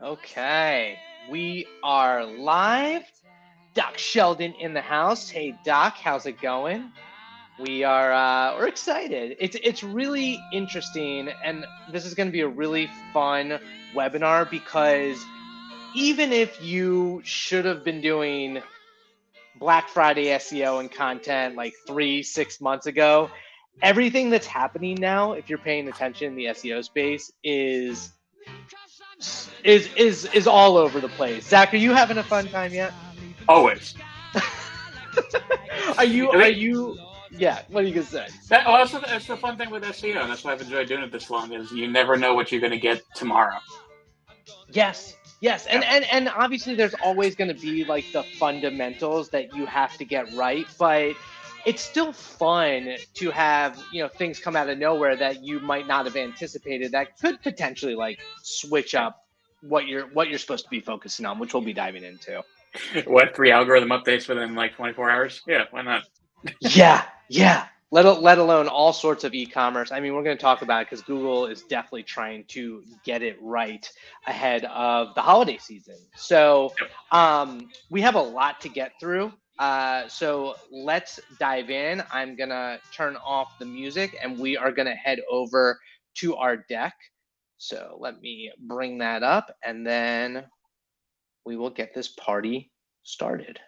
Okay, we are live. Doc Sheldon in the house. Hey Doc, how's it going? We're excited. It's really interesting, and this is going to be a really fun webinar because even if you should have been doing Black Friday SEO and content like 6 months ago, everything that's happening now, if you're paying attention in the SEO space, is all over the place. Zach, are you having a fun time yet? Always. are you I are mean, you yeah, what are you gonna say? that's the fun thing with SEO, and that's why I've enjoyed doing it this long. Is you never know what you're going to get tomorrow. Yes, and Yep. and obviously there's always going to be like the fundamentals that you have to get right, but it's still fun to have things come out of nowhere that you might not have anticipated that could potentially like switch Yeah. up what you're supposed to be focusing on, which we'll be diving into. What, 3 algorithm updates within like 24 hours? Yeah, why not? Yeah. Let alone all sorts of e-commerce. I mean, we're going to talk about it because Google is definitely trying to get it right ahead of the holiday season. So Yep. we have a lot to get through. So let's dive in. I'm going to turn off the music and we are going to head over to our deck. So let me bring that up and then we will get this party started.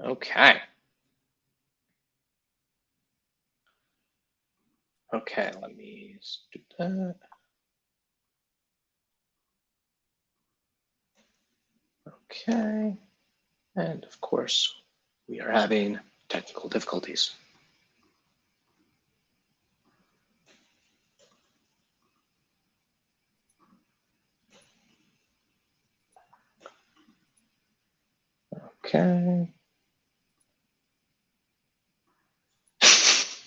Okay. Okay, let me do that. Okay, and of course, we are having technical difficulties. Okay.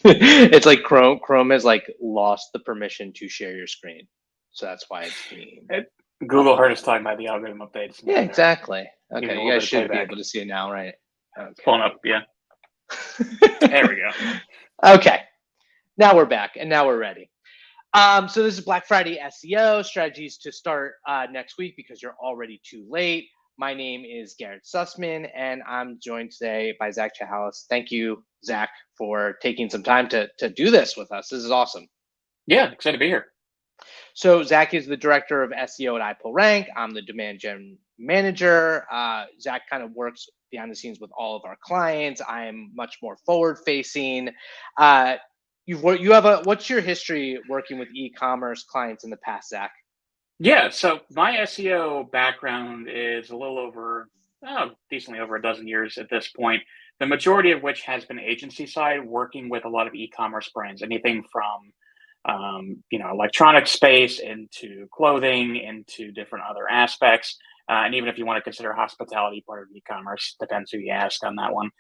It's like Chrome has like lost the permission to share your screen. So that's why it's being It, Google heard us talking about the algorithm updates. Yeah, Now they're exactly. giving Okay, a you little guys bit of should be payback. able to see it now, right? It's pulling up. Okay. Yeah. There we go. Okay. Now we're back and now we're ready. So this is Black Friday SEO strategies to start next week because you're already too late. My name is Garrett Sussman, and I'm joined today by Zach Chahalis. Thank you, Zach, for taking some time to do this with us. This is awesome. Yeah, excited to be here. So Zach is the director of SEO at iPullRank. I'm the demand gen manager. Zach kind of works behind the scenes with all of our clients. I am much more forward facing. Uh, you have a what's your history working with e-commerce clients in the past, Zach? Yeah, so my SEO background is a little over, decently over a dozen years at this point. The majority of which has been agency side, working with a lot of e-commerce brands, anything from, electronic space into clothing, into different other aspects, and even if you want to consider hospitality part of e-commerce, depends who you ask on that one.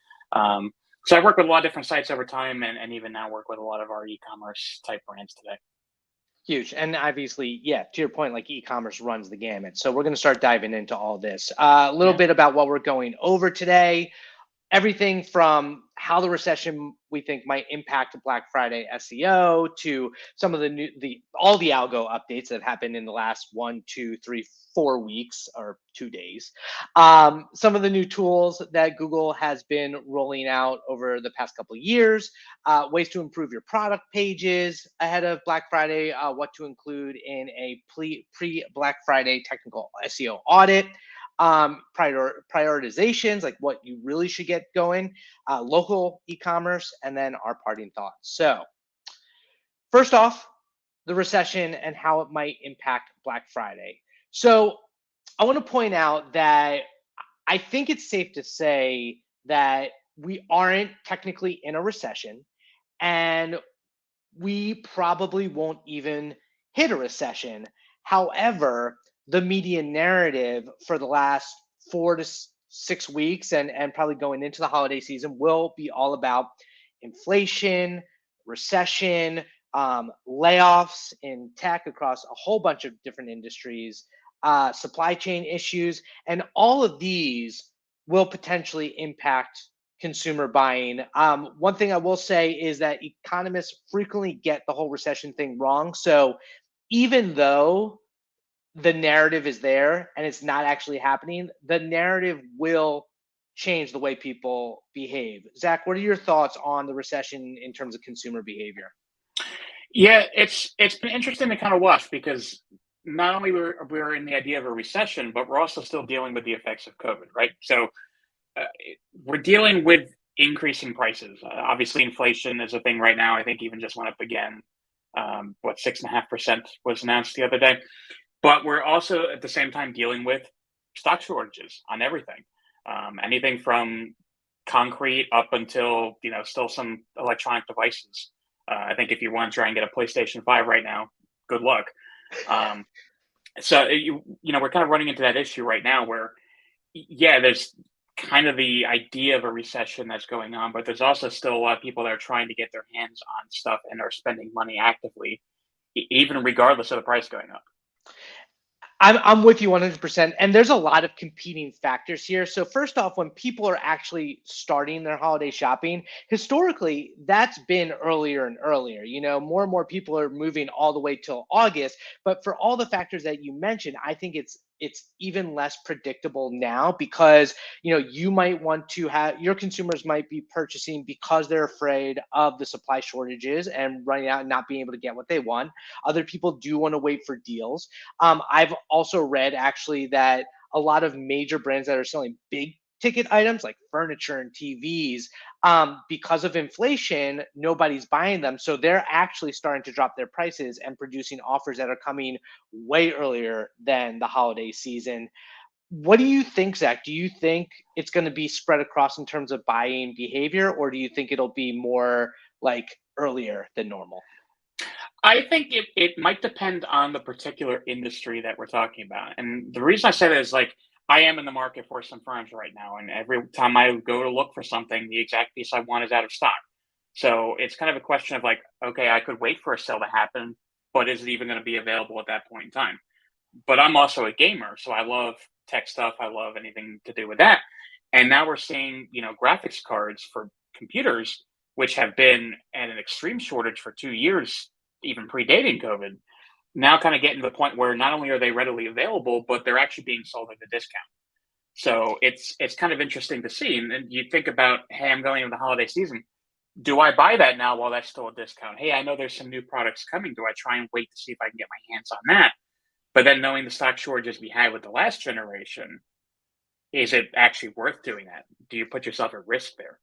So I've worked with a lot of different sites over time, and even now work with a lot of our e-commerce type brands today. Huge. And obviously, yeah, to your point, like e-commerce runs the gamut. So we're going to start diving into all this. A little Yeah. bit about what we're going over today. Everything from how the recession we think might impact Black Friday SEO to some of all the algo updates that have happened in the last 1, 2, 3, 4 weeks or 2 days. Some of the new tools that Google has been rolling out over the past couple of years, ways to improve your product pages ahead of Black Friday, what to include in a pre-Black Friday technical SEO audit, prioritizations, like what you really should get going, local e-commerce, and then our parting thoughts. So first off, the recession and how it might impact Black Friday. So I want to point out that I think it's safe to say that we aren't technically in a recession, and we probably won't even hit a recession. However, the media narrative for the last 4 to 6 weeks and probably going into the holiday season will be all about inflation, recession, layoffs in tech across a whole bunch of different industries, supply chain issues, and all of these will potentially impact consumer buying. One thing I will say is that economists frequently get the whole recession thing wrong. So even though the narrative is there and it's not actually happening, the narrative will change the way people behave. Zach, what are your thoughts on the recession in terms of consumer behavior? Yeah, it's been interesting to kind of watch because not only we're in the idea of a recession, but we're also still dealing with the effects of COVID, right? So uh, we're dealing with increasing prices. Obviously, inflation is a thing right now. I think even just went up again. What 6.5% was announced the other day. But we're also at the same time dealing with stock shortages on everything, anything from concrete up until still some electronic devices. I think if you want to try and get a PlayStation 5 right now, good luck. Um, so we're kind of running into that issue right now where yeah, there's kind of the idea of a recession that's going on, but there's also still a lot of people that are trying to get their hands on stuff and are spending money actively, even regardless of the price going up. I'm with you 100%. And there's a lot of competing factors here. So, first off, when people are actually starting their holiday shopping, historically, that's been earlier and earlier. More and more people are moving all the way till August. But for all the factors that you mentioned, I think it's even less predictable now because you might want to have your consumers might be purchasing because they're afraid of the supply shortages and running out and not being able to get what they want. Other people do want to wait for deals. I've also read actually that a lot of major brands that are selling big ticket items like furniture and TVs, because of inflation, nobody's buying them. So they're actually starting to drop their prices and producing offers that are coming way earlier than the holiday season. What do you think, Zach? Do you think it's going to be spread across in terms of buying behavior, or do you think it'll be more like earlier than normal? I think it might depend on the particular industry that we're talking about. And the reason I say that is like I am in the market for some furniture right now. And every time I go to look for something, the exact piece I want is out of stock. So it's kind of a question of like, okay, I could wait for a sale to happen, but is it even going to be available at that point in time? But I'm also a gamer, so I love tech stuff. I love anything to do with that. And now we're seeing, graphics cards for computers, which have been at an extreme shortage for 2 years, even predating COVID, now kind of getting to the point where not only are they readily available, but they're actually being sold at a discount. So it's kind of interesting to see. And you think about, hey, I'm going into the holiday season. Do I buy that now while that's still a discount? Hey, I know there's some new products coming. Do I try and wait to see if I can get my hands on that? But then knowing the stock shortages we had with the last generation, is it actually worth doing that? Do you put yourself at risk there?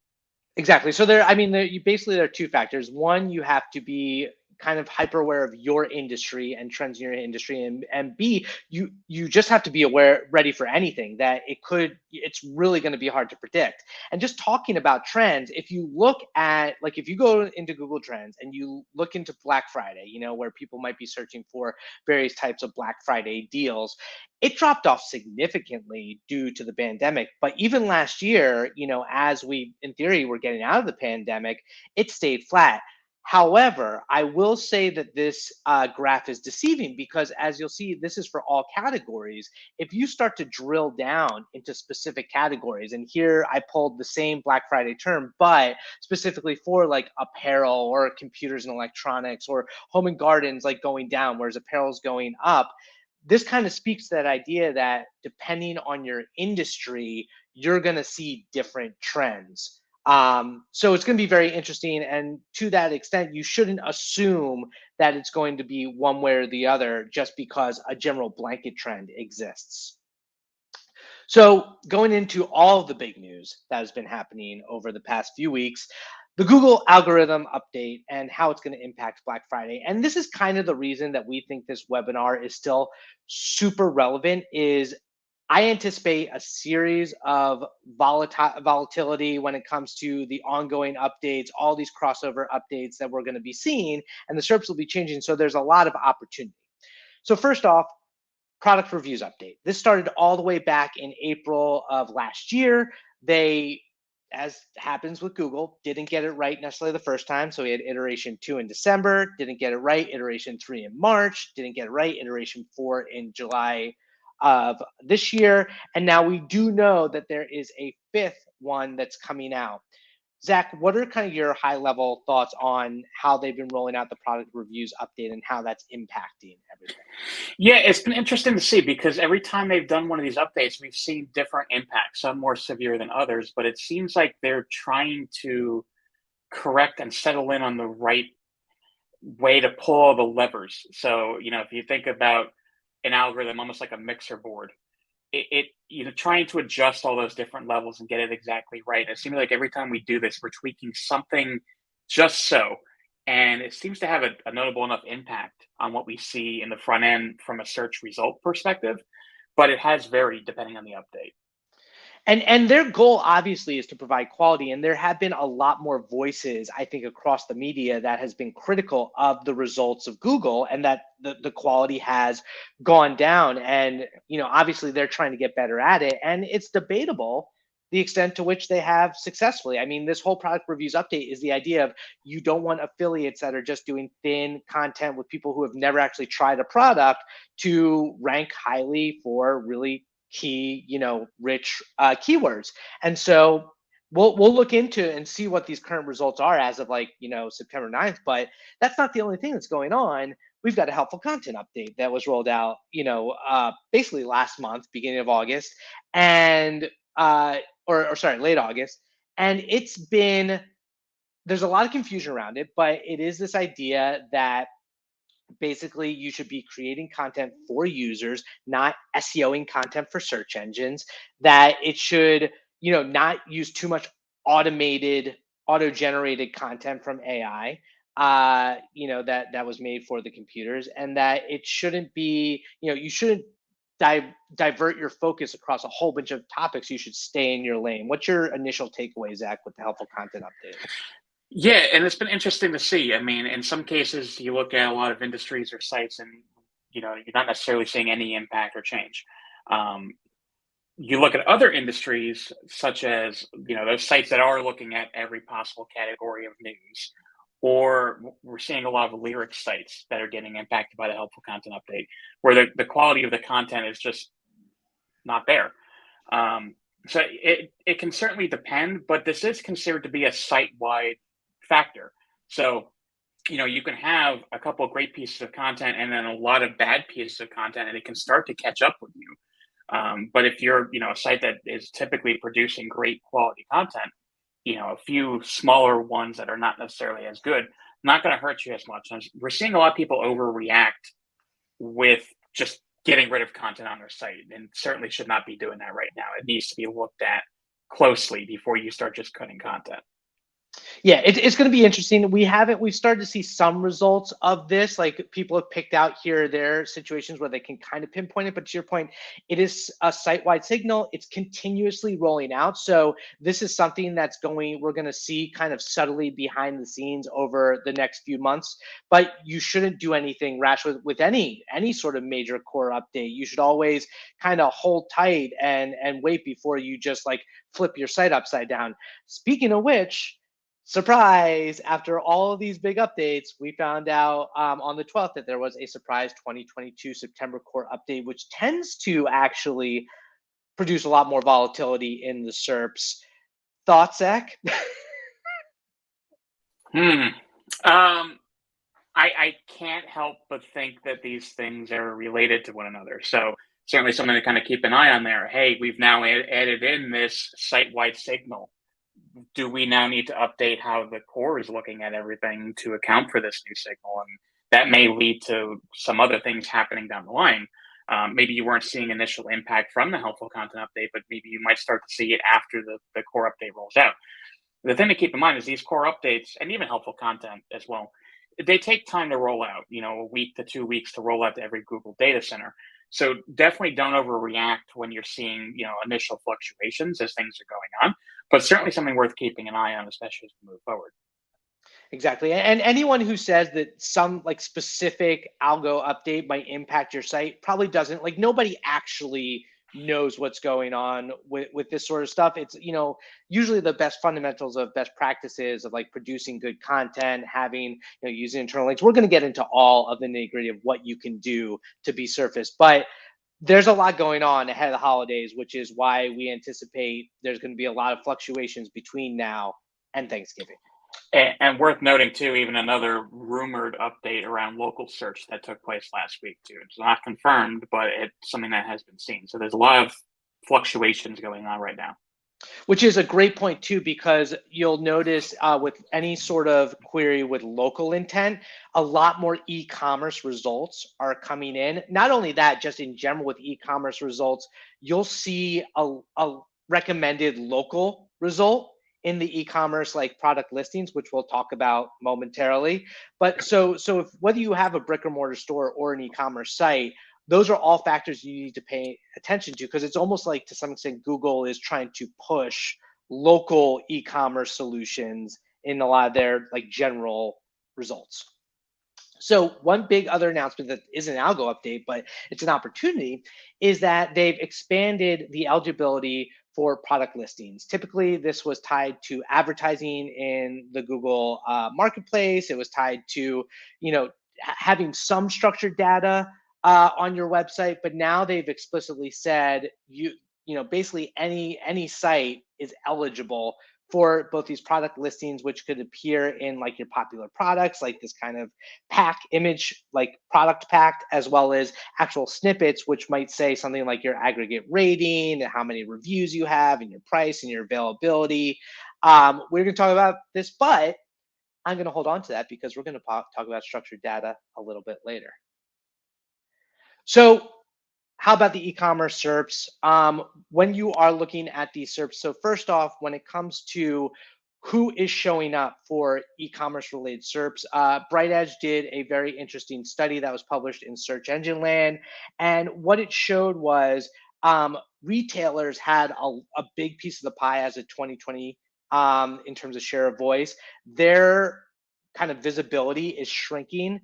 Exactly. So I mean, there are two factors. One, you have to be kind of hyper aware of your industry and trends in your industry, and B, you just have to be ready for anything that it's really going to be hard to predict. And just talking about trends, if you look at like if you go into Google Trends and you look into Black Friday, where people might be searching for various types of Black Friday deals, it dropped off significantly due to the pandemic. But even last year, as we, in theory, were getting out of the pandemic, it stayed flat. However, I will say that this graph is deceiving because, as you'll see, this is for all categories. If you start to drill down into specific categories, and here I pulled the same Black Friday term, but specifically for like apparel or computers and electronics or home and gardens, like going down, whereas apparel is going up. This kind of speaks to that idea that depending on your industry, you're going to see different trends. So it's going to be very interesting. And to that extent, you shouldn't assume that it's going to be one way or the other just because a general blanket trend exists. So, going into all of the big news that has been happening over the past few weeks, the Google algorithm update and how it's going to impact Black Friday. And this is kind of the reason that we think this webinar is still super relevant is I anticipate a series of volatility when it comes to the ongoing updates, all these crossover updates that we're going to be seeing, and the SERPs will be changing. So there's a lot of opportunity. So first off, product reviews update. This started all the way back in April of last year. They, as happens with Google, didn't get it right necessarily the first time. So we had iteration 2 in December, didn't get it right, iteration 3 in March, didn't get it right, iteration 4 in July of this year. And now we do know that there is a fifth one that's coming out. Zach, what are kind of your high level thoughts on how they've been rolling out the product reviews update and how that's impacting everything? Yeah, it's been interesting to see because every time they've done one of these updates, we've seen different impacts, some more severe than others, but it seems like they're trying to correct and settle in on the right way to pull all the levers. So, if you think about an algorithm almost like a mixer board, trying to adjust all those different levels and get it exactly right. It seems like every time we do this, we're tweaking something just so. And it seems to have a notable enough impact on what we see in the front end from a search result perspective, but it has varied depending on the update. And their goal obviously is to provide quality, and there have been a lot more voices, I think, across the media that has been critical of the results of Google, and that the quality has gone down. And obviously they're trying to get better at it, and it's debatable the extent to which they have successfully. I mean, this whole product reviews update is the idea of, you don't want affiliates that are just doing thin content with people who have never actually tried a product to rank highly for really key, rich keywords. And so we'll look into and see what these current results are as of September 9th. But that's not the only thing that's going on. We've got a helpful content update that was rolled out, basically last month, beginning of August, and or sorry, late August. And there's a lot of confusion around it, but it is this idea that basically you should be creating content for users, not SEOing content for search engines, that it should, not use too much auto-generated content from AI, that was made for the computers, and that it shouldn't be, you shouldn't divert your focus across a whole bunch of topics. You should stay in your lane. What's your initial takeaway, Zach, with the helpful content update? Yeah, and it's been interesting to see. I mean, in some cases, you look at a lot of industries or sites, and you're not necessarily seeing any impact or change. Um, you look at other industries, such as those sites that are looking at every possible category of news, or we're seeing a lot of lyric sites that are getting impacted by the helpful content update, where the quality of the content is just not there. Um, so it can certainly depend, but this is considered to be a site wide factor. So, you can have a couple of great pieces of content and then a lot of bad pieces of content, and it can start to catch up with you. But if you're, a site that is typically producing great quality content, a few smaller ones that are not necessarily as good, not going to hurt you as much. And we're seeing a lot of people overreact with just getting rid of content on their site, and certainly should not be doing that right now. It needs to be looked at closely before you start just cutting content. Yeah, it's going to be interesting. We've started to see some results of this. Like, people have picked out here or there situations where they can kind of pinpoint it. But to your point, it is a site-wide signal. It's continuously rolling out. So this is something we're going to see kind of subtly behind the scenes over the next few months. But you shouldn't do anything rash with any sort of major core update. You should always kind of hold tight and wait before you just flip your site upside down. Speaking of which, surprise, after all of these big updates, we found out on the 12th that there was a surprise 2022 September core update, which tends to actually produce a lot more volatility in the SERPs. Thoughts, Zach? I can't help but think that these things are related to one another. So certainly something to kind of keep an eye on there. Hey, we've now added in this site-wide signal. Do we now need to update how the core is looking at everything to account for this new signal? And that may lead to some other things happening down the line. Maybe you weren't seeing initial impact from the helpful content update, but maybe you might start to see it after the core update rolls out. The thing to keep in mind is these core updates, and even helpful content as well, they take time to roll out, a week to 2 weeks to roll out to every Google data center. So definitely don't overreact when you're seeing, initial fluctuations as things are going on, but certainly something worth keeping an eye on, especially as we move forward. Exactly. And anyone who says that some specific algo update might impact your site probably doesn't. Nobody actually knows what's going on with this sort of stuff. It's, usually the best fundamentals of best practices of producing good content, having, using internal links. We're going to get into all of the nitty-gritty of what you can do to be surfaced, but there's a lot going on ahead of the holidays, which is why we anticipate there's going to be a lot of fluctuations between now and Thanksgiving. And worth noting too, even another rumored update around local search that took place last week too. It's not confirmed, but it's something that has been seen. So there's a lot of fluctuations going on right now. Which is a great point too, because you'll notice with any sort of query with local intent, a lot more e-commerce results are coming in. Not only that, just in general with e-commerce results, you'll see a recommended local result in the e-commerce like product listings, which we'll talk about momentarily. But so if whether you have a brick or mortar store or an e-commerce site, those are all factors you need to pay attention to, because it's almost like to some extent Google is trying to push local e-commerce solutions in a lot of their like general results. So one big other announcement that isn't an algo update, but it's an opportunity, is that they've expanded the eligibility for product listings. Typically, this was tied to advertising in the Google marketplace. It was tied to, having some structured data on your website, but now they've explicitly said basically any site is eligible for both these product listings, which could appear in like your popular products, like this kind of pack image, like product pack, as well as actual snippets, which might say something like your aggregate rating and how many reviews you have and your price and your availability. We're going to talk about this, but I'm going to hold on to that because we're going to talk about structured data a little bit later. So how about the e-commerce SERPs? When you are looking at these SERPs, so first off, when it comes to who is showing up for e-commerce related SERPs, Bright Edge did a very interesting study that was published in Search Engine Land. And what it showed was retailers had a big piece of the pie as of 2020 in terms of share of voice. Their kind of visibility is shrinking.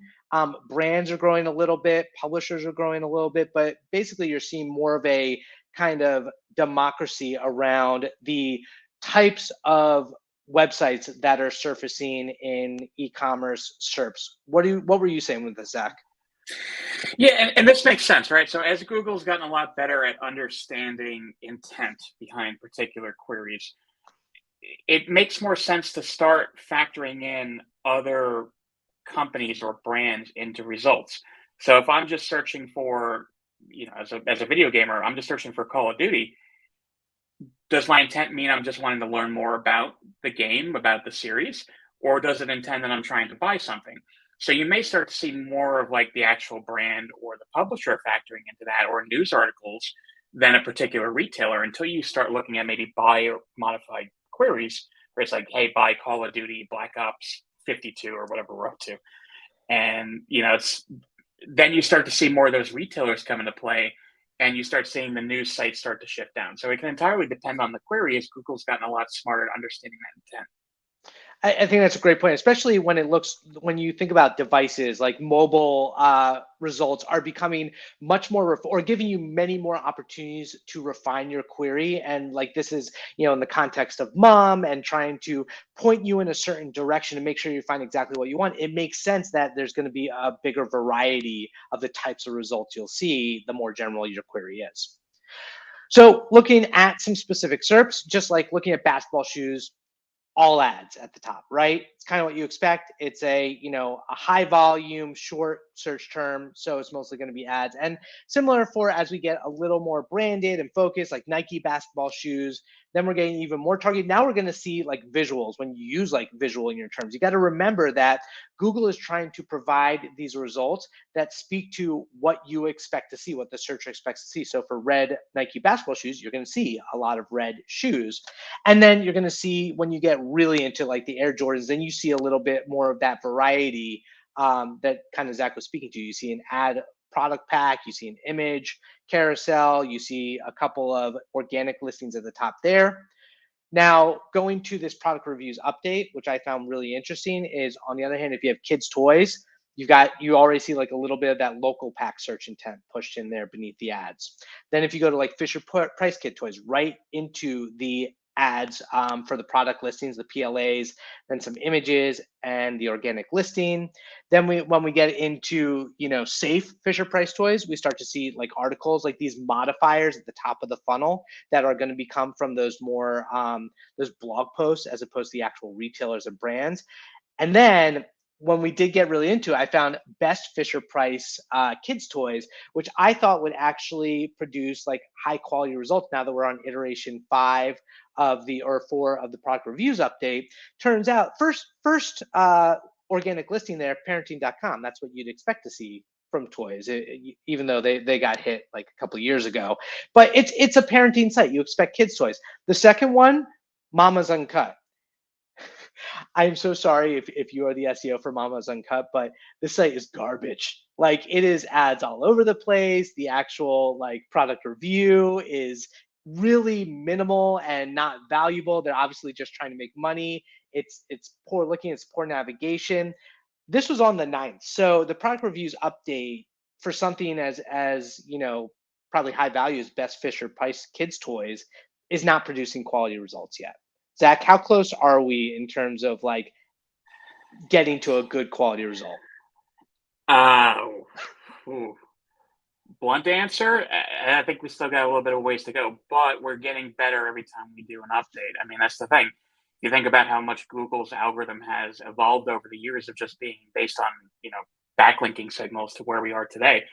Brands are growing a little bit, publishers are growing a little bit, but basically you're seeing more of a kind of democracy around the types of websites that are surfacing in e-commerce SERPs. What were you saying with this, Zach? Yeah, and this makes sense, right? So as Google's gotten a lot better at understanding intent behind particular queries, it makes more sense to start factoring in other companies or brands into results. So if I'm just searching for, as a video gamer, I'm just searching for Call of Duty. Does my intent mean I'm just wanting to learn more about the game, about the series, or does it intend that I'm trying to buy something? So you may start to see more of like the actual brand or the publisher factoring into that, or news articles than a particular retailer, until you start looking at maybe buy or modified queries where it's like, hey, buy Call of Duty Black Ops 52 or whatever we're up to. And it's then you start to see more of those retailers come into play, and you start seeing the news sites start to shift down. So it can entirely depend on the query, as Google's gotten a lot smarter at understanding that intent. I think that's a great point, especially when you think about devices like mobile results are becoming much more or giving you many more opportunities to refine your query. And like this is, in the context of mom and trying to point you in a certain direction and make sure you find exactly what you want. It makes sense that there's going to be a bigger variety of the types of results you'll see, the more general your query is. So looking at some specific SERPs, just like looking at basketball shoes, all ads at the top, right? It's kind of what you expect. It's a high volume, short search term, so it's mostly going to be ads. And similar for as we get a little more branded and focused, like Nike basketball shoes, then we're getting even more targeted. Now we're going to see like visuals. When you use like visual in your terms, you got to remember that Google is trying to provide these results that speak to what you expect to see, what the searcher expects to see. So for red Nike basketball shoes, you're going to see a lot of red shoes. And then you're going to see when you get really into like the Air Jordans, then you see a little bit more of that variety that kind of Zach was speaking to. You see an ad product pack, you see an image carousel, you see a couple of organic listings at the top there. Now, going to this product reviews update, which I found really interesting, is on the other hand, if you have kids' toys, you already see like a little bit of that local pack search intent pushed in there beneath the ads. Then if you go to like Fisher Price kid toys, right into the ads for the product listings, the PLAs, then some images and the organic listing. Then when we get into, safe Fisher Price toys, we start to see like articles, like these modifiers at the top of the funnel that are going to become from those more those blog posts as opposed to the actual retailers and brands. And then when we did get really into it, I found best Fisher Price kids toys, which I thought would actually produce like high quality results. Now that we're on iteration 5 of the or 4 of the product reviews update, turns out first organic listing there, parenting.com. That's what you'd expect to see from toys, even though they got hit like a couple of years ago. But it's a parenting site. You expect kids toys. The second one, Mama's Uncut. I am so sorry if you are the SEO for Mama's Uncut, but this site is garbage. Like, it is ads all over the place. The actual like product review is really minimal and not valuable. They're obviously just trying to make money. It's poor looking, it's poor navigation. This was on the 9th. So the product reviews update for something as probably high value as best Fisher Price kids toys is not producing quality results yet. Zach, how close are we in terms of like getting to a good quality result? Blunt answer, I think we still got a little bit of ways to go, but we're getting better every time we do an update. I mean, that's the thing. You think about how much Google's algorithm has evolved over the years of just being based on, backlinking signals to where we are today.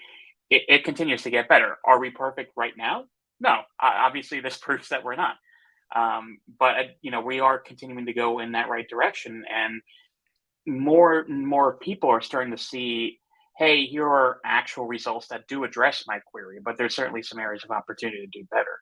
It continues to get better. Are we perfect right now? No. Obviously, this proves that we're not. But we are continuing to go in that right direction, and more and more people are starting to see, hey, here are actual results that do address my query, but there's certainly some areas of opportunity to do better.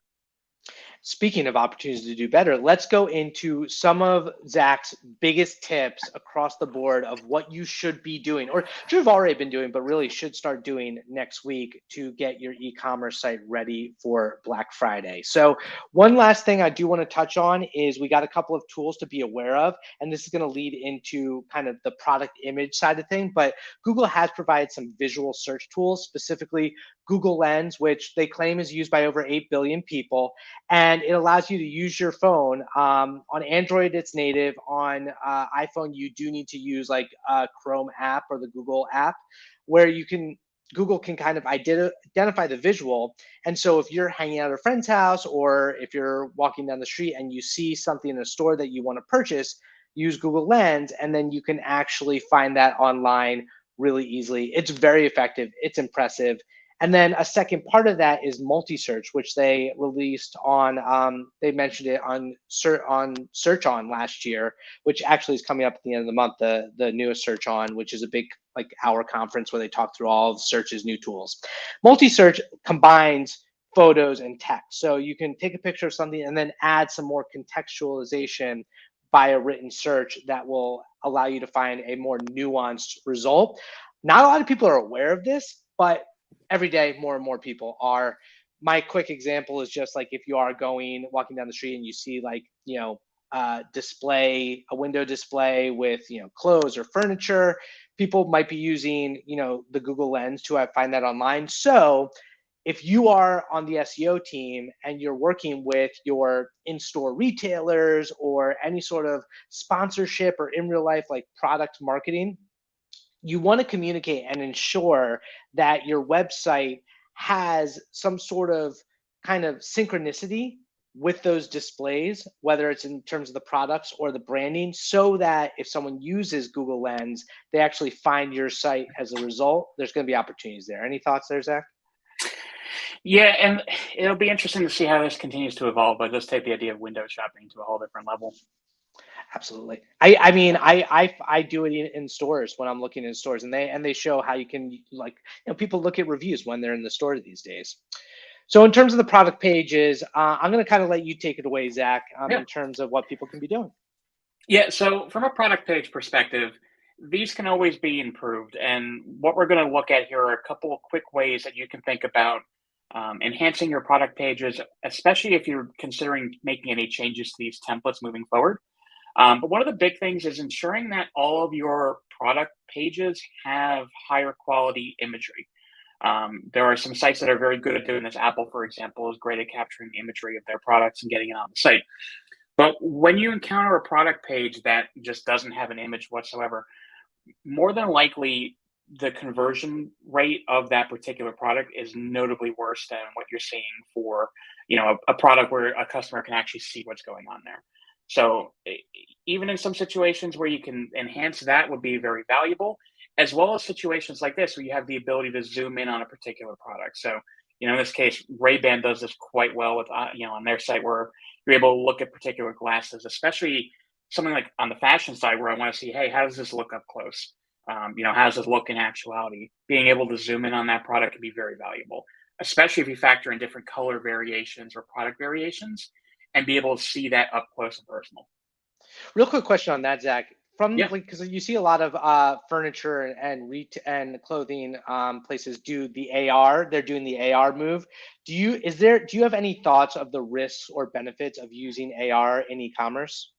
Speaking of opportunities to do better, let's go into some of Zach's biggest tips across the board of what you should be doing, or should have already been doing, but really should start doing next week to get your e-commerce site ready for Black Friday. So one last thing I do want to touch on is we got a couple of tools to be aware of, and this is going to lead into kind of the product image side of things, but Google has provided some visual search tools, specifically Google Lens, which they claim is used by over 8 billion people. And it allows you to use your phone. On Android, it's native. On iPhone, you do need to use like a Chrome app or the Google app, where Google can kind of identify the visual. And so if you're hanging out at a friend's house, or if you're walking down the street and you see something in a store that you want to purchase, use Google Lens, and then you can actually find that online really easily. It's very effective. It's impressive. And then a second part of that is multi-search, which they released on, they mentioned it on Search On last year, which actually is coming up at the end of the month, the newest Search On, which is a big like hour conference where they talk through all of Search's new tools. Multi-search combines photos and text. So you can take a picture of something and then add some more contextualization by a written search that will allow you to find a more nuanced result. Not a lot of people are aware of this, but every day more and more people are. My quick example is just like if you are walking down the street and you see like a window display with clothes or furniture, people might be using the Google Lens to find that online. So if you are on the SEO team and you're working with your in-store retailers or any sort of sponsorship or in real life like product marketing, you want to communicate and ensure that your website has some sort of kind of synchronicity with those displays, whether it's in terms of the products or the branding, so that if someone uses Google Lens, they actually find your site as a result. There's going to be opportunities there. Any thoughts there, Zach? Yeah, and it'll be interesting to see how this continues to evolve, but let's take the idea of window shopping to a whole different level. Absolutely. I mean, I do it in stores when I'm looking in stores, and they show how you can people look at reviews when they're in the store these days. So in terms of the product pages, I'm going to kind of let you take it away, Zach, Yeah. in terms of what people can be doing. Yeah, so from a product page perspective, these can always be improved. And what we're going to look at here are a couple of quick ways that you can think about enhancing your product pages, especially if you're considering making any changes to these templates moving forward. But one of the big things is ensuring that all of your product pages have higher quality imagery. There are some sites that are very good at doing this. Apple, for example, is great at capturing imagery of their products and getting it on the site. But when you encounter a product page that just doesn't have an image whatsoever, more than likely the conversion rate of that particular product is notably worse than what you're seeing for, a product where a customer can actually see what's going on there. So even in some situations where you can enhance, that would be very valuable, as well as situations like this where you have the ability to zoom in on a particular product. So, in this case, Ray-Ban does this quite well with, on their site, where you're able to look at particular glasses, especially something like on the fashion side, where I want to see, hey, how does this look up close? How does this look in actuality? Being able to zoom in on that product can be very valuable, especially if you factor in different color variations or product variations and be able to see that up close and personal. Real quick question on that, Zach. From Yeah. because you see a lot of furniture and clothing places do the AR. They're doing the AR move. Do you have any thoughts of the risks or benefits of using AR in e-commerce?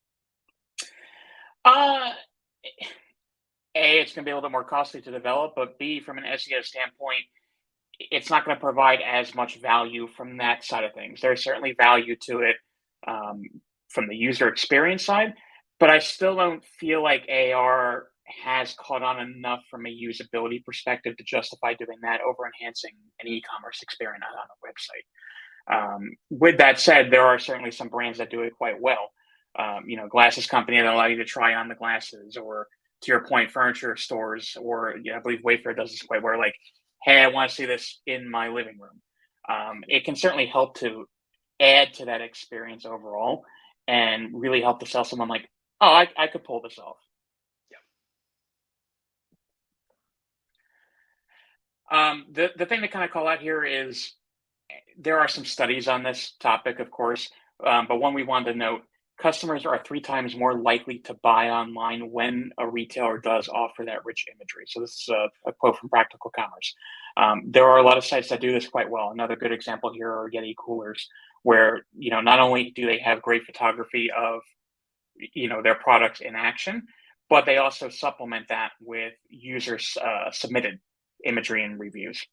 Uh, A, it's going to be a little bit more costly to develop, but B, from an SEO standpoint, it's not going to provide as much value from that side of things. There's certainly value to it um, from the user experience side, but I still don't feel like AR has caught on enough from a usability perspective to justify doing that over enhancing an e-commerce experience on a website. With that said, there are certainly some brands that do it quite well. Glasses company that allow you to try on the glasses, or to your point, furniture stores, or I believe Wayfair does this quite well. Like, hey, I want to see this in my living room. It can certainly help to add to that experience overall, and really help to sell someone like, oh, I could pull this off. The thing to kind of call out here is there are some studies on this topic, of course, but one we wanted to note: customers are 3 times more likely to buy online when a retailer does offer that rich imagery. So this is a quote from Practical Commerce. There are a lot of sites that do this quite well. Another good example here are Yeti coolers, where not only do they have great photography of their products in action, but they also supplement that with users submitted imagery and reviews.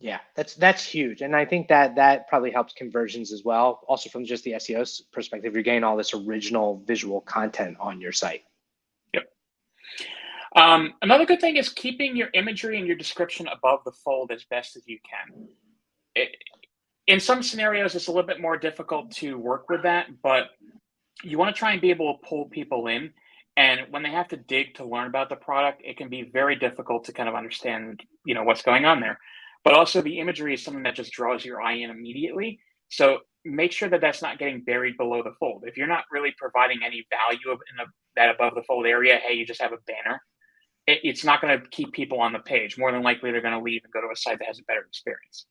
Yeah, that's huge, and I think that probably helps conversions as well. Also, from just the SEO perspective, you're getting all this original visual content on your site. Yep. Another good thing is keeping your imagery and your description above the fold as best as you can. In some scenarios, it's a little bit more difficult to work with that, but you want to try and be able to pull people in. And when they have to dig to learn about the product, it can be very difficult to kind of understand, what's going on there. But also, the imagery is something that just draws your eye in immediately. So make sure that that's not getting buried below the fold. If you're not really providing any value that above the fold area, hey, you just have a banner, it's not going to keep people on the page. More than likely, they're going to leave and go to a site that has a better experience.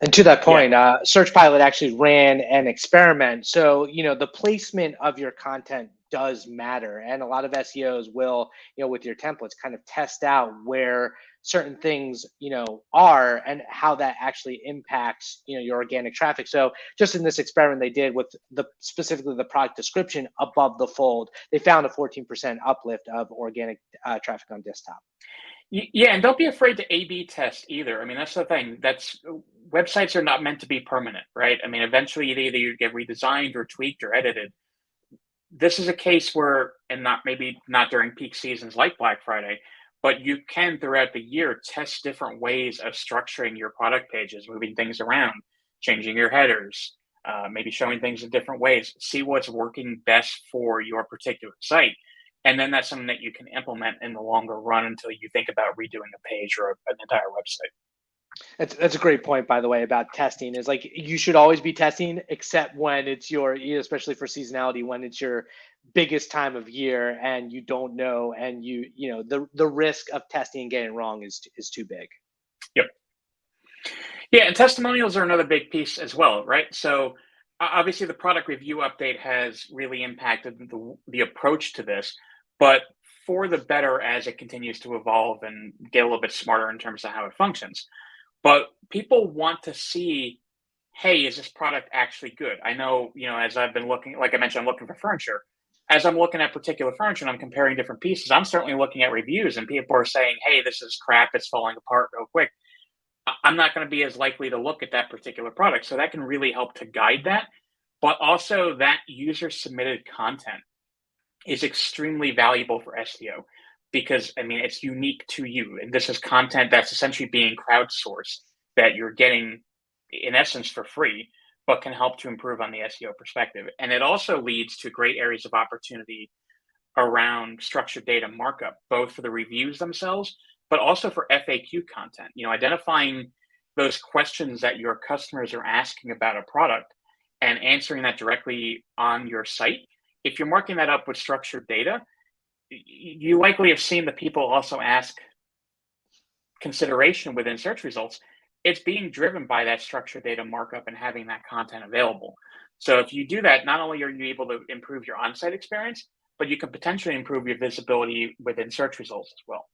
And to that point, Search Pilot actually ran an experiment. So, the placement of your content does matter. And a lot of SEOs will, with your templates, kind of test out where certain things, are and how that actually impacts, your organic traffic. So just in this experiment they did with specifically the product description above the fold, they found a 14% uplift of organic traffic on desktop. Yeah, and don't be afraid to A/B test either. I mean, that's the thing. Websites are not meant to be permanent, right? I mean, eventually you get redesigned or tweaked or edited. This is a case where, and maybe not during peak seasons like Black Friday, but you can throughout the year test different ways of structuring your product pages, moving things around, changing your headers, maybe showing things in different ways. See what's working best for your particular site. And then that's something that you can implement in the longer run until you think about redoing a page or an entire website. That's a great point, by the way, about testing. Is like you should always be testing, except when it's especially for seasonality, when it's your biggest time of year and you don't know, and the risk of testing and getting it wrong is too big. Yep. Yeah, and testimonials are another big piece as well, right? So obviously the product review update has really impacted the approach to this, but for the better as it continues to evolve and get a little bit smarter in terms of how it functions. But people want to see, hey, is this product actually good? I know, as I've been looking, like I mentioned, I'm looking for furniture. As I'm looking at particular furniture and I'm comparing different pieces, I'm certainly looking at reviews, and people are saying, hey, this is crap, it's falling apart real quick. I'm I'm not going to be as likely to look at that particular product. So that can really help to guide that. But also that user submitted content is extremely valuable for SEO because, I mean, it's unique to you. And this is content that's essentially being crowdsourced that you're getting in essence for free, but can help to improve on the SEO perspective. And it also leads to great areas of opportunity around structured data markup, both for the reviews themselves, but also for FAQ content. You know, identifying those questions that your customers are asking about a product and answering that directly on your site. If you're marking that up with structured data, you likely have seen that people also ask consideration within search results. It's being driven by that structured data markup and having that content available. So if you do that, not only are you able to improve your on-site experience, but you can potentially improve your visibility within search results as well.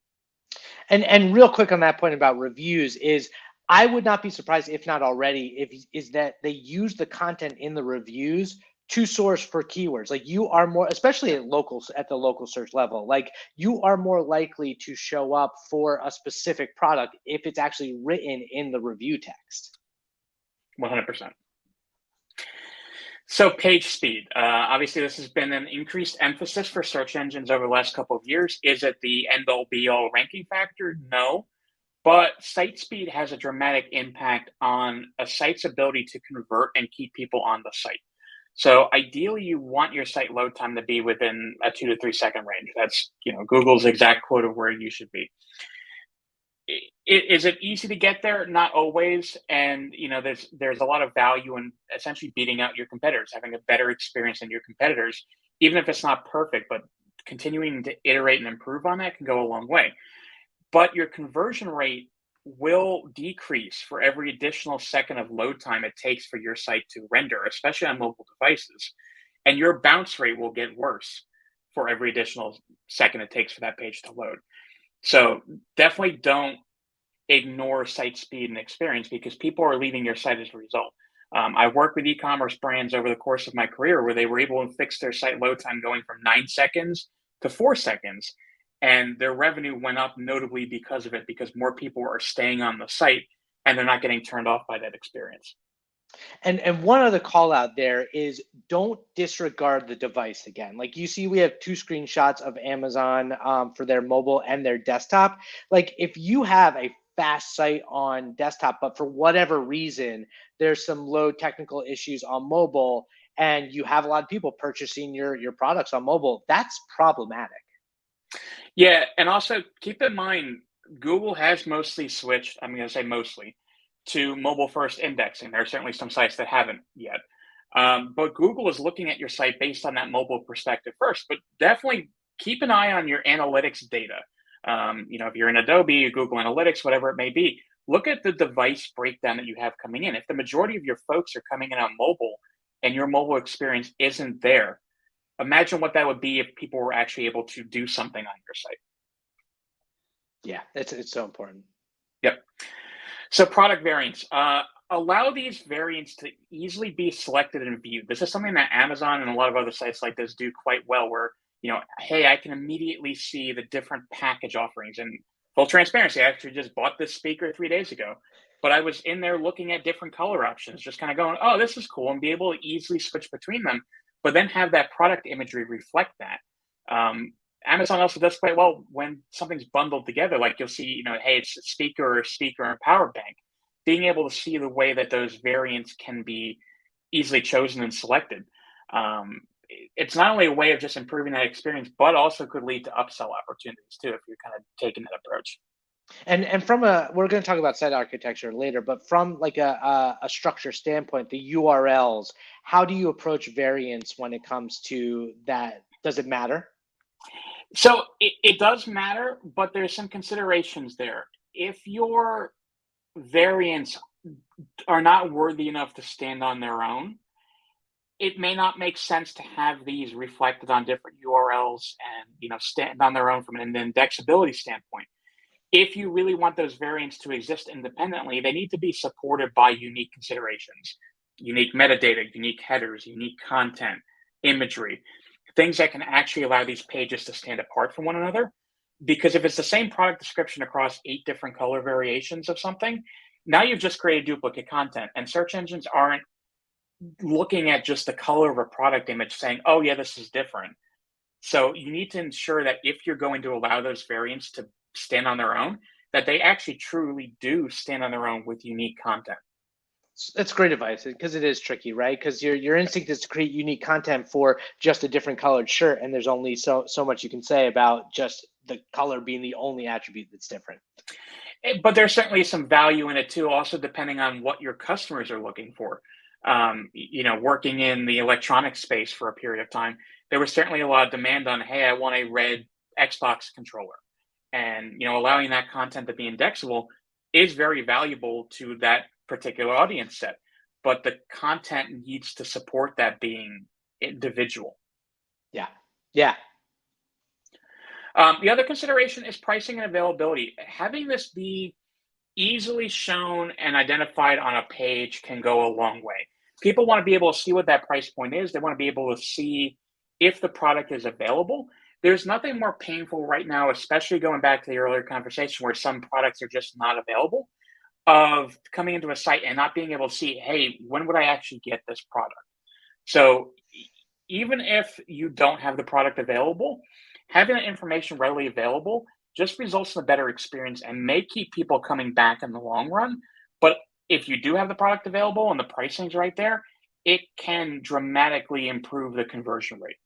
And real quick on that point about reviews is I would not be surprised if not already is that they use the content in the reviews to source for keywords. Like you are more, especially at the local search level, like you are more likely to show up for a specific product if it's actually written in the review text. 100%. So page speed. Obviously, this has been an increased emphasis for search engines over the last couple of years. Is it the end-all be-all ranking factor? No. But site speed has a dramatic impact on a site's ability to convert and keep people on the site. So ideally, you want your site load time to be within a 2 to 3 second range. That's, you know, Google's exact quote of where you should be. Is it easy to get there? Not always. And, you know, there's a lot of value in essentially beating out your competitors, having a better experience than your competitors, even if it's not perfect, but continuing to iterate and improve on that can go a long way. But your conversion rate will decrease for every additional second of load time it takes for your site to render, especially on mobile devices. And your bounce rate will get worse for every additional second it takes for that page to load. So definitely don't ignore site speed and experience because people are leaving your site as a result. I worked with e-commerce brands over the course of my career where they were able to fix their site load time going from 9 seconds to 4 seconds. And their revenue went up notably because of it, because more people are staying on the site and they're not getting turned off by that experience. And one other call out there is don't disregard the device again. Like you see, we have 2 screenshots of Amazon for their mobile and their desktop. Like if you have a fast site on desktop, but for whatever reason, there's some low technical issues on mobile and you have a lot of people purchasing your products on mobile, that's problematic. Yeah, and also keep in mind, Google has mostly switched, I'm going to say mostly, to mobile first indexing. There are certainly some sites that haven't yet. But Google is looking at your site based on that mobile perspective first, but definitely keep an eye on your analytics data. You know, if you're in Adobe, Google Analytics, whatever it may be, look at the device breakdown that you have coming in. If the majority of your folks are coming in on mobile and your mobile experience isn't there, imagine what that would be if people were actually able to do something on your site. Yeah, it's so important. Yep. So product variants. Allow these variants to easily be selected and viewed. This is something that Amazon and a lot of other sites like this do quite well where, you know, hey, I can immediately see the different package offerings. And full transparency, I actually just bought this speaker 3 days ago, but I was in there looking at different color options, just kind of going, oh, this is cool, and be able to easily switch between them, but then have that product imagery reflect that. Amazon also does quite well when something's bundled together. Like you'll see, you know, hey, it's a speaker and power bank. Being able to see the way that those variants can be easily chosen and selected. It's not only a way of just improving that experience, but also could lead to upsell opportunities too if you're kind of taking that approach. And from we're going to talk about site architecture later, but from like a structure standpoint, the URLs, how do you approach variants when it comes to that? Does it matter? So it does matter, but there's some considerations there. If your variants are not worthy enough to stand on their own, it may not make sense to have these reflected on different URLs and, you know, stand on their own from an indexability standpoint. If you really want those variants to exist independently, they need to be supported by unique considerations, unique metadata, unique headers, unique content, imagery, things that can actually allow these pages to stand apart from one another. Because if it's the same product description across 8 different color variations of something, Now you've just created duplicate content, and search engines aren't looking at just the color of a product image saying, oh yeah, this is different. So you need to ensure that if you're going to allow those variants to stand on their own, that they actually truly do stand on their own with unique content. That's great advice, because it is tricky, right? Because your instinct is to create unique content for just a different colored shirt, and there's only so much you can say about just the color being the only attribute that's different. But there's certainly some value in it too, also depending on what your customers are looking for. Working in the electronic space for a period of time, there was certainly a lot of demand on, hey, I want a red Xbox controller. And, allowing that content to be indexable is very valuable to that particular audience set. But the content needs to support that being individual. Yeah. Yeah. The other consideration is pricing and availability. Having this be easily shown and identified on a page can go a long way. People want to be able to see what that price point is. They want to be able to see if the product is available. There's nothing more painful right now, especially going back to the earlier conversation where some products are just not available, of coming into a site and not being able to see, hey, when would I actually get this product? So even if you don't have the product available, having that information readily available just results in a better experience and may keep people coming back in the long run. But if you do have the product available and the pricing's right there, it can dramatically improve the conversion rate.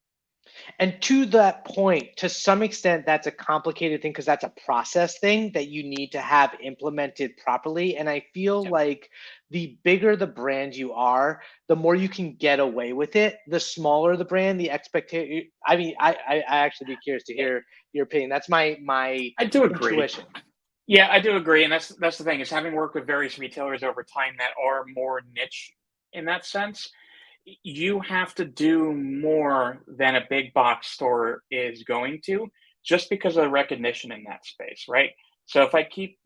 And to that point, to some extent, that's a complicated thing because that's a process thing that you need to have implemented properly. And I feel like the bigger the brand you are, the more you can get away with it. The smaller the brand, the expectation. I mean, I actually be curious to hear your opinion. That's my I do agree. intuition. Yeah, I do agree, and that's the thing is having worked with various retailers over time that are more niche in that sense. You have to do more than a big box store is going to, just because of the recognition in that space, right? So if I keep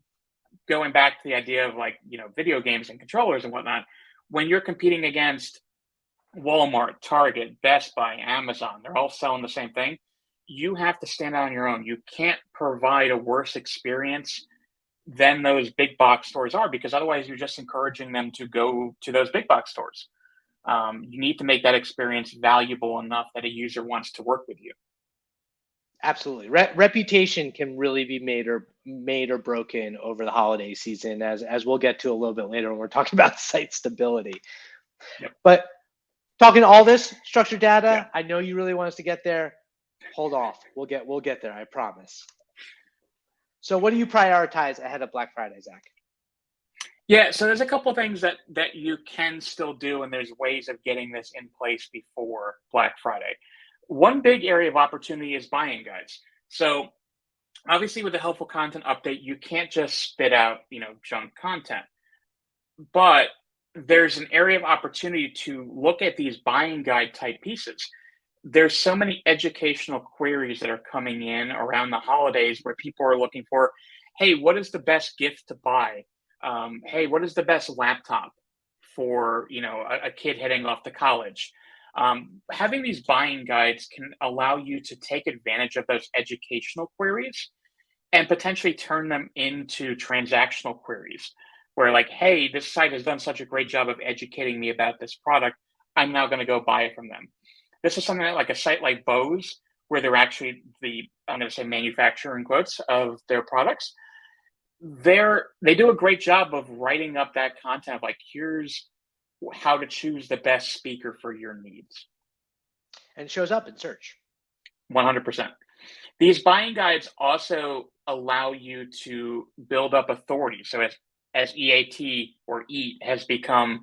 going back to the idea of video games and controllers and whatnot, when you're competing against Walmart, Target, Best Buy, Amazon, they're all selling the same thing. You have to stand out on your own. You can't provide a worse experience than those big box stores are, because otherwise you're just encouraging them to go to those big box stores. You need to make that experience valuable enough that a user wants to work with you. Absolutely. Reputation can really be made or broken over the holiday season, as we'll get to a little bit later when we're talking about site stability. Yep. But talking all this structured data, Yeah. I know you really want us to get there. Hold off. We'll get there, I promise. So what do you prioritize ahead of Black Friday, Zach? Yeah, so there's a couple of things that you can still do, and there's ways of getting this in place before Black Friday. One big area of opportunity is buying guides. So obviously with the helpful content update, you can't just spit out, junk content. But there's an area of opportunity to look at these buying guide type pieces. There's so many educational queries that are coming in around the holidays where people are looking for, hey, what is the best gift to buy? Hey, what is the best laptop for a kid heading off to college? Having these buying guides can allow you to take advantage of those educational queries and potentially turn them into transactional queries where hey, this site has done such a great job of educating me about this product. I'm now going to go buy it from them. This is something that a site like Bose, where they're actually I'm going to say manufacturer in quotes of their products, they do a great job of writing up that content of here's how to choose the best speaker for your needs. And shows up in search. 100%. These buying guides also allow you to build up authority. So as EAT or EAT has become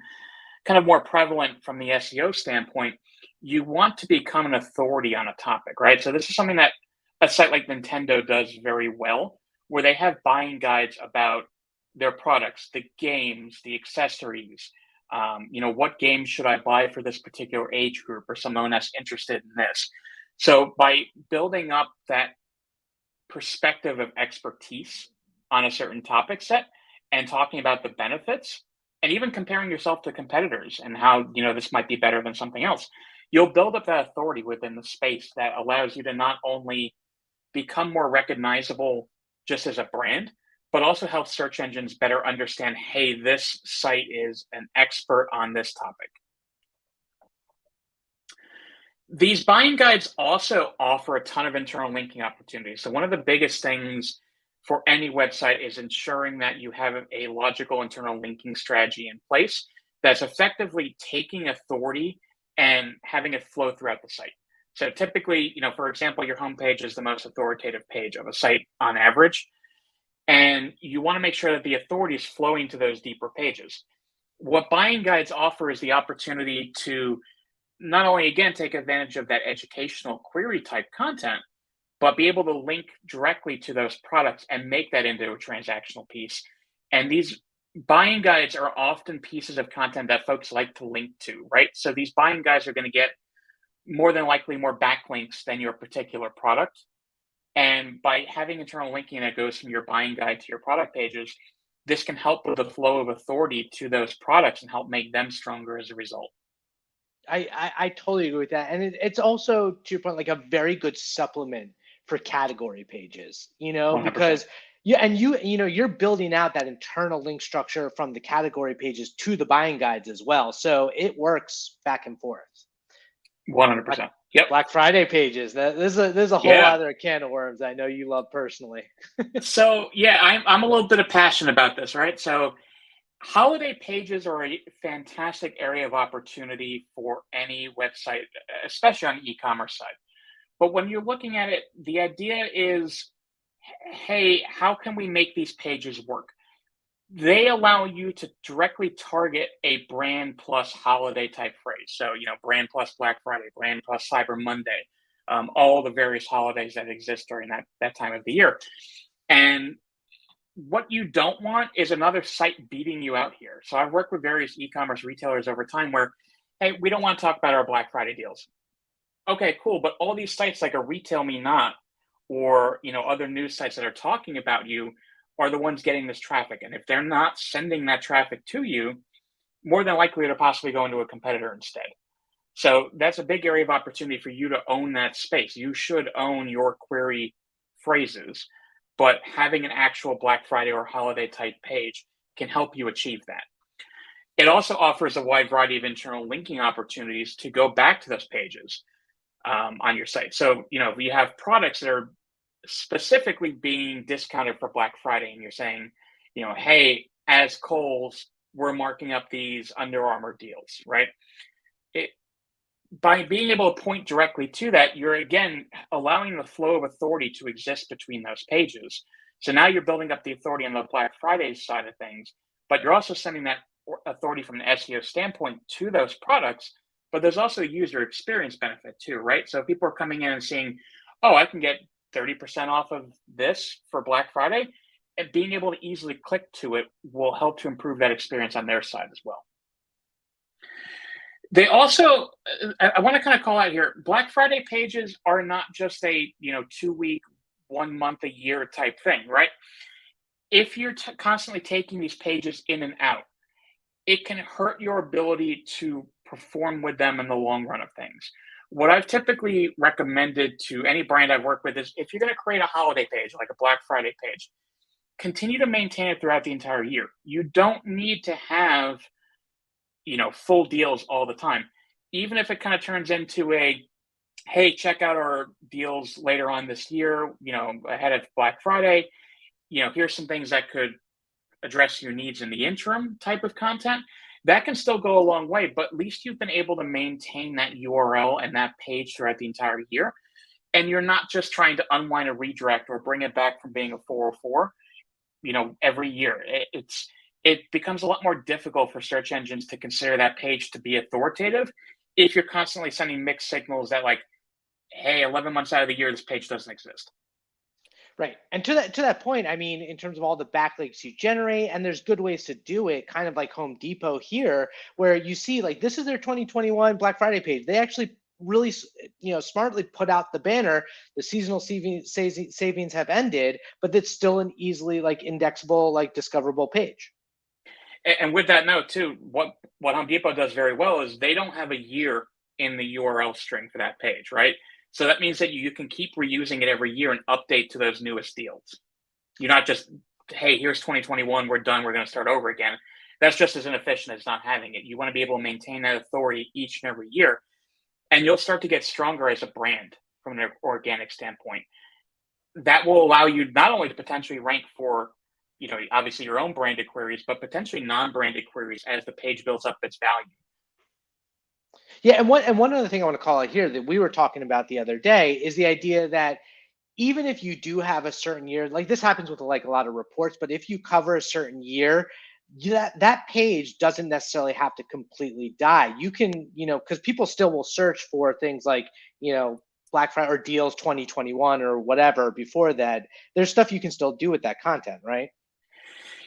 kind of more prevalent from the SEO standpoint, you want to become an authority on a topic, right? So this is something that a site like Nintendo does very well, where they have buying guides about their products, the games, the accessories, what games should I buy for this particular age group or someone that's interested in this. So by building up that perspective of expertise on a certain topic set and talking about the benefits and even comparing yourself to competitors and how, this might be better than something else, you'll build up that authority within the space that allows you to not only become more recognizable just as a brand, but also helps search engines better understand, hey, this site is an expert on this topic. These buying guides also offer a ton of internal linking opportunities. So one of the biggest things for any website is ensuring that you have a logical internal linking strategy in place that's effectively taking authority and having it flow throughout the site. So typically, for example, your homepage is the most authoritative page of a site on average, and you want to make sure that the authority is flowing to those deeper pages. What buying guides offer is the opportunity to not only, again, take advantage of that educational query type content, but be able to link directly to those products and make that into a transactional piece. And these buying guides are often pieces of content that folks like to link to, right? So these buying guides are going to get more than likely more backlinks than your particular product. And by having internal linking that goes from your buying guide to your product pages, this can help with the flow of authority to those products and help make them stronger as a result. I totally agree with that. And it's also, to your point, like a very good supplement for category pages, 100%. because you're building out that internal link structure from the category pages to the buying guides as well. So it works back and forth. 100%. Yep. Black Friday pages. There's a whole other can of worms I know you love personally. So yeah, I'm a little bit of passion about this, right? So holiday pages are a fantastic area of opportunity for any website, especially on the e-commerce side. But when you're looking at it, the idea is, hey, how can we make these pages work? They allow you to directly target a brand plus holiday type phrase. So, brand plus Black Friday, brand plus Cyber Monday, all the various holidays that exist during that time of the year. And what you don't want is another site beating you out here. So I've worked with various e-commerce retailers over time where, hey, we don't want to talk about our Black Friday deals. Okay, cool. But all these sites like a Retail Me Not or, other news sites that are talking about you are the ones getting this traffic. And if they're not sending that traffic to you, more than likely they're possibly going to a competitor instead. So that's a big area of opportunity for you to own that space. You should own your query phrases, but having an actual Black Friday or holiday type page can help you achieve that. It also offers a wide variety of internal linking opportunities to go back to those pages on your site. So, if you have products that are specifically being discounted for Black Friday and you're saying, hey, as Kohl's, we're marking up these Under Armour deals, right? By being able to point directly to that, you're again allowing the flow of authority to exist between those pages. So now you're building up the authority on the Black Friday side of things, but you're also sending that authority from an SEO standpoint to those products. But there's also a user experience benefit too, right? So people are coming in and seeing, oh, I can get 30% off of this for Black Friday, and being able to easily click to it will help to improve that experience on their side as well. They also, I want to kind of call out here, Black Friday pages are not just a 2-week, 1 month, a year type thing, right? If you're constantly taking these pages in and out, it can hurt your ability to perform with them in the long run of things. What I've typically recommended to any brand I've worked with is if you're going to create a holiday page, like a Black Friday page, continue to maintain it throughout the entire year. You don't need to have full deals all the time. Even if it kind of turns into a, hey, check out our deals later on this year, ahead of Black Friday, here's some things that could address your needs in the interim type of content, that can still go a long way, but at least you've been able to maintain that URL and that page throughout the entire year. And you're not just trying to unwind a redirect or bring it back from being a 404, every year. It becomes a lot more difficult for search engines to consider that page to be authoritative if you're constantly sending mixed signals that like, hey, 11 months out of the year, this page doesn't exist. Right. And to that point, I mean, in terms of all the backlinks you generate, and there's good ways to do it, kind of like Home Depot here, where you see like this is their 2021 Black Friday page. They actually really, smartly put out the banner, the seasonal savings have ended, but it's still an easily like indexable, like discoverable page. And with that note too, what Home Depot does very well is they don't have a year in the URL string for that page, right? So that means that you can keep reusing it every year and update to those newest deals. You're not just hey, here's 2021, we're done, we're going to start over again. That's just as inefficient as not having it. You want to be able to maintain that authority each and every year, and you'll start to get stronger as a brand from an organic standpoint. That will allow you not only to potentially rank for, obviously your own branded queries, but potentially non-branded queries as the page builds up its value. Yeah, and one other thing I want to call out here that we were talking about the other day is the idea that even if you do have a certain year, like this happens with like a lot of reports, but if you cover a certain year, that page doesn't necessarily have to completely die. You can, because people still will search for things like, Black Friday or deals 2021 or whatever before that. There's stuff you can still do with that content, right?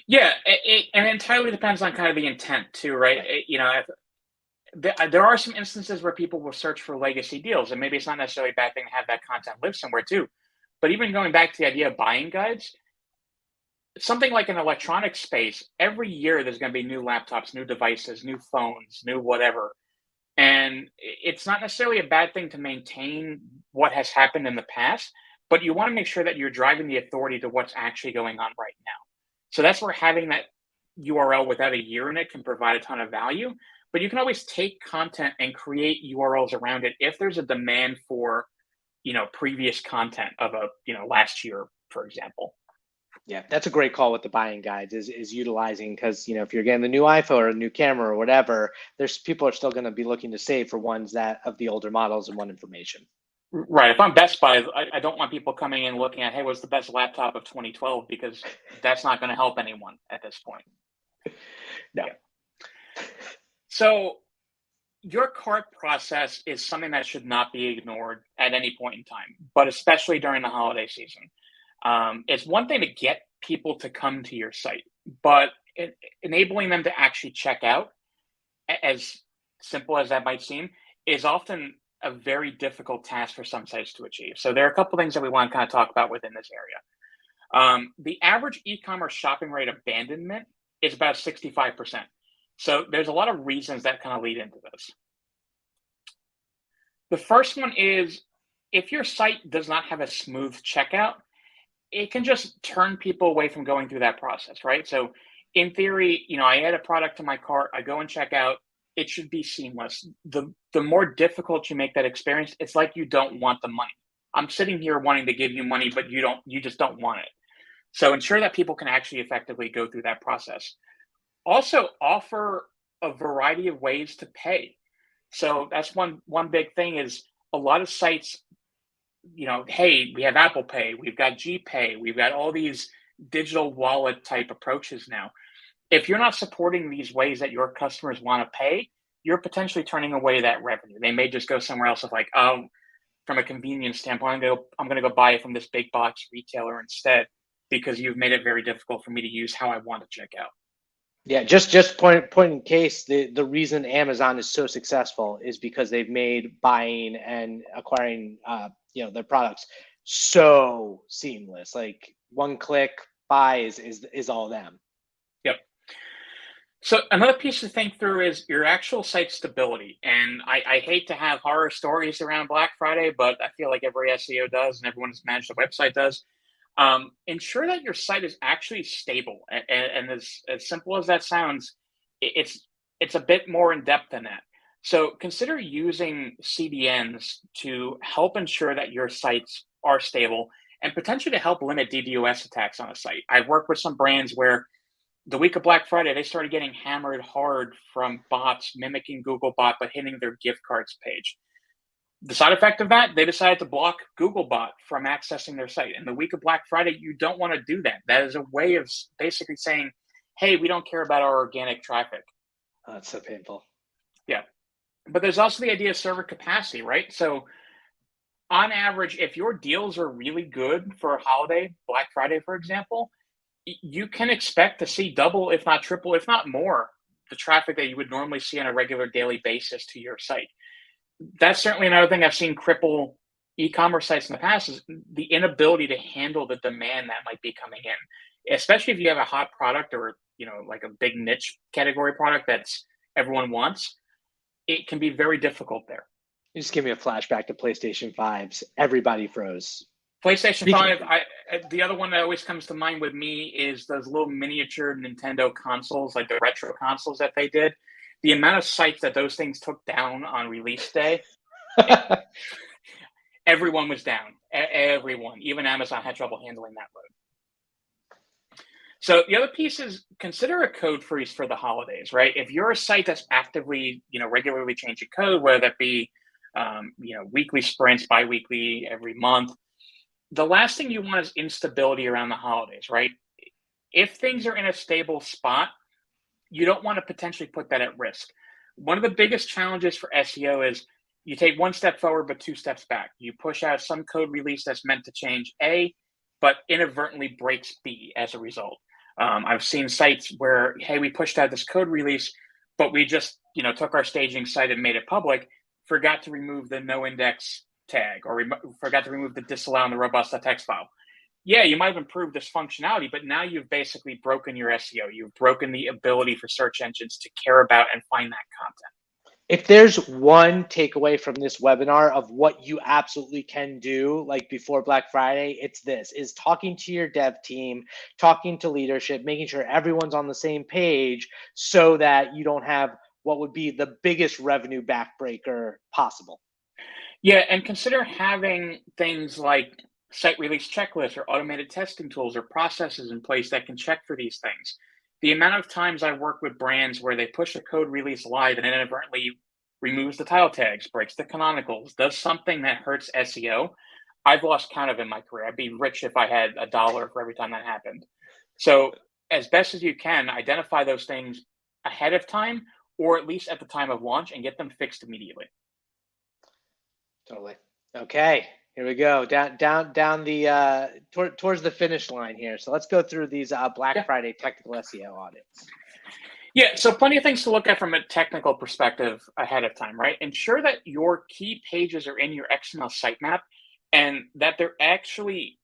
Yeah, and it entirely depends on kind of the intent too, right? There are some instances where people will search for legacy deals, and maybe it's not necessarily a bad thing to have that content live somewhere too. But even going back to the idea of buying guides, something like an electronic space, every year there's going to be new laptops, new devices, new phones, new whatever. And it's not necessarily a bad thing to maintain what has happened in the past, but you want to make sure that you're driving the authority to what's actually going on right now. So that's where having that URL without a year in it can provide a ton of value. But you can always take content and create URLs around it if there's a demand for, previous content of last year, for example. Yeah, that's a great call with the buying guides is utilizing, because if you're getting the new iPhone or a new camera or whatever, there's people are still going to be looking to save for ones that of the older models and want information. Right. If I'm Best Buy, I don't want people coming in looking at, hey, what's the best laptop of 2012? Because that's not going to help anyone at this point. No. Yeah. So your cart process is something that should not be ignored at any point in time, but especially during the holiday season. It's one thing to get people to come to your site, but enabling them to actually check out, as simple as that might seem, is often a very difficult task for some sites to achieve. So there are a couple things that we want to kind of talk about within this area. The average e-commerce shopping rate abandonment is about 65%. So there's a lot of reasons that kind of lead into this. The first one is, if your site does not have a smooth checkout, it can just turn people away from going through that process, right? So in theory, I add a product to my cart, I go and check out, it should be seamless. The more difficult you make that experience, it's like you don't want the money. I'm sitting here wanting to give you money, but you just don't want it. So ensure that people can actually effectively go through that process. Also offer a variety of ways to pay. So that's one big thing is a lot of sites, hey, we have Apple Pay, we've got GPay, we've got all these digital wallet type approaches now. If you're not supporting these ways that your customers want to pay, you're potentially turning away that revenue. They may just go somewhere else of like, oh, from a convenience standpoint, I'm going to go buy it from this big box retailer instead, because you've made it very difficult for me to use how I want to check out. Yeah, just point in case, the reason Amazon is so successful is because they've made buying and acquiring their products so seamless. Like one click buy is all them. Yep. So another piece to think through is your actual site stability. And I hate to have horror stories around Black Friday, but I feel like every SEO does and everyone who's managed a website does. Ensure that your site is actually stable. And as simple as that sounds, it's a bit more in depth than that. So consider using CDNs to help ensure that your sites are stable and potentially to help limit DDoS attacks on a site. I've worked with some brands where the week of Black Friday, they started getting hammered hard from bots mimicking Googlebot, but hitting their gift cards page. The side effect of that, they decided to block Googlebot from accessing their site. And the week of Black Friday, you don't want to do that. That is a way of basically saying, hey, we don't care about our organic traffic. Oh, that's so painful. Yeah. But there's also the idea of server capacity, right? So on average, if your deals are really good for a holiday, Black Friday, for example, you can expect to see double, if not triple, if not more, the traffic that you would normally see on a regular daily basis to your site. That's certainly another thing I've seen cripple e-commerce sites in the past is the inability to handle the demand that might be coming in, especially if you have a hot product or, like a big niche category product that's everyone wants. It can be very difficult there. You just give me a flashback to PlayStation 5s. Everybody froze. PlayStation 5, the other one that always comes to mind with me is those little miniature Nintendo consoles, like the retro consoles that they did. The amount of sites that those things took down on release day, everyone was down. Everyone, even Amazon had trouble handling that load. So the other piece is consider a code freeze for the holidays, right? If you're a site that's actively, regularly changing code, whether that be, weekly sprints, biweekly, every month, the last thing you want is instability around the holidays, right? If things are in a stable spot, you don't want to potentially put that at risk. One of the biggest challenges for SEO is you take one step forward, but 2 steps back. You push out some code release that's meant to change A, but inadvertently breaks B as a result. I've seen sites where, hey, we pushed out this code release, but we just, took our staging site and made it public, forgot to remove the no index tag, or forgot to remove the disallow in the robust text file. Yeah, you might have improved this functionality, but now you've basically broken your SEO. You've broken the ability for search engines to care about and find that content. If there's one takeaway from this webinar of what you absolutely can do, like before Black Friday, it's this: is talking to your dev team, talking to leadership, making sure everyone's on the same page so that you don't have what would be the biggest revenue backbreaker possible. Yeah, and consider having things like site release checklists or automated testing tools or processes in place that can check for these things. The amount of times I work with brands where they push a code release live and inadvertently removes the title tags, breaks the canonicals, does something that hurts SEO, I've lost count of in my career. I'd be rich if I had $1 for every time that happened. So as best as you can, identify those things ahead of time, or at least at the time of launch, and get them fixed immediately. Totally. Okay, here we go. Down the towards the finish line here. So let's go through these Black Friday technical SEO audits. Yeah, so plenty of things to look at from a technical perspective ahead of time, right? Ensure that your key pages are in your XML sitemap and that they're actually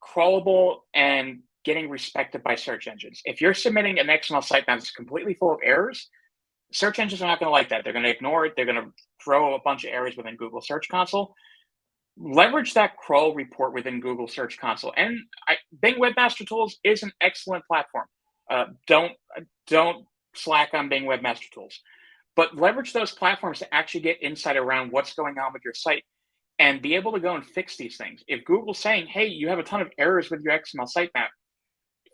crawlable and getting respected by search engines. If you're submitting an XML sitemap that's completely full of errors, search engines are not going to like that. They're going to ignore it. They're going to throw a bunch of errors within Google Search Console. Leverage that crawl report within Google Search Console. And Bing Webmaster Tools is an excellent platform. Don't slack on Bing Webmaster Tools, but leverage those platforms to actually get insight around what's going on with your site and be able to go and fix these things. If Google's saying, hey, you have a ton of errors with your XML sitemap,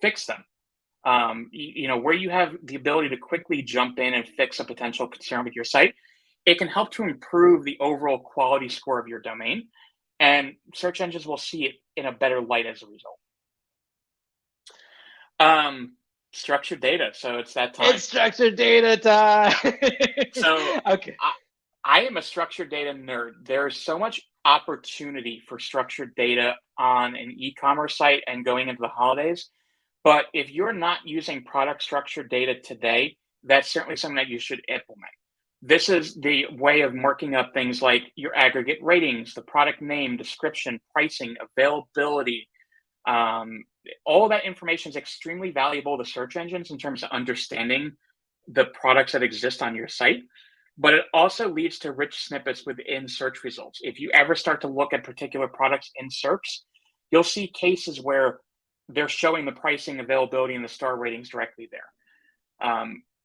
fix them. Where you have the ability to quickly jump in and fix a potential concern with your site, it can help to improve the overall quality score of your domain, and search engines will see it in a better light as a result. Structured data. So it's that time. It's structured data time. So okay. I am a structured data nerd. There's so much opportunity for structured data on an e-commerce site and going into the holidays. But if you're not using product structured data today, that's certainly something that you should implement. This is the way of marking up things like your aggregate ratings, the product name, description, pricing, availability. All that information is extremely valuable to search engines in terms of understanding the products that exist on your site, but it also leads to rich snippets within search results. If you ever start to look at particular products in search, you'll see cases where they're showing the pricing, availability, and the star ratings directly there.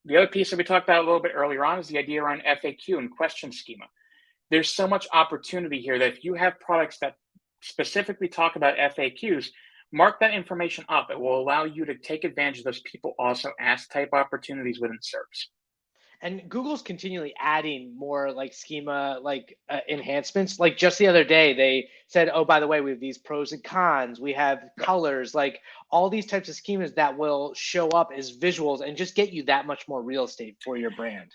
The other piece that we talked about a little bit earlier on is the idea around FAQ and question schema. There's so much opportunity here that if you have products that specifically talk about FAQs, mark that information up. It will allow you to take advantage of those people also ask type opportunities within search. And Google's continually adding more like schema, enhancements. Like just the other day, they said, oh, by the way, we have these pros and cons. We have colors, like all these types of schemas that will show up as visuals and just get you that much more real estate for your brand.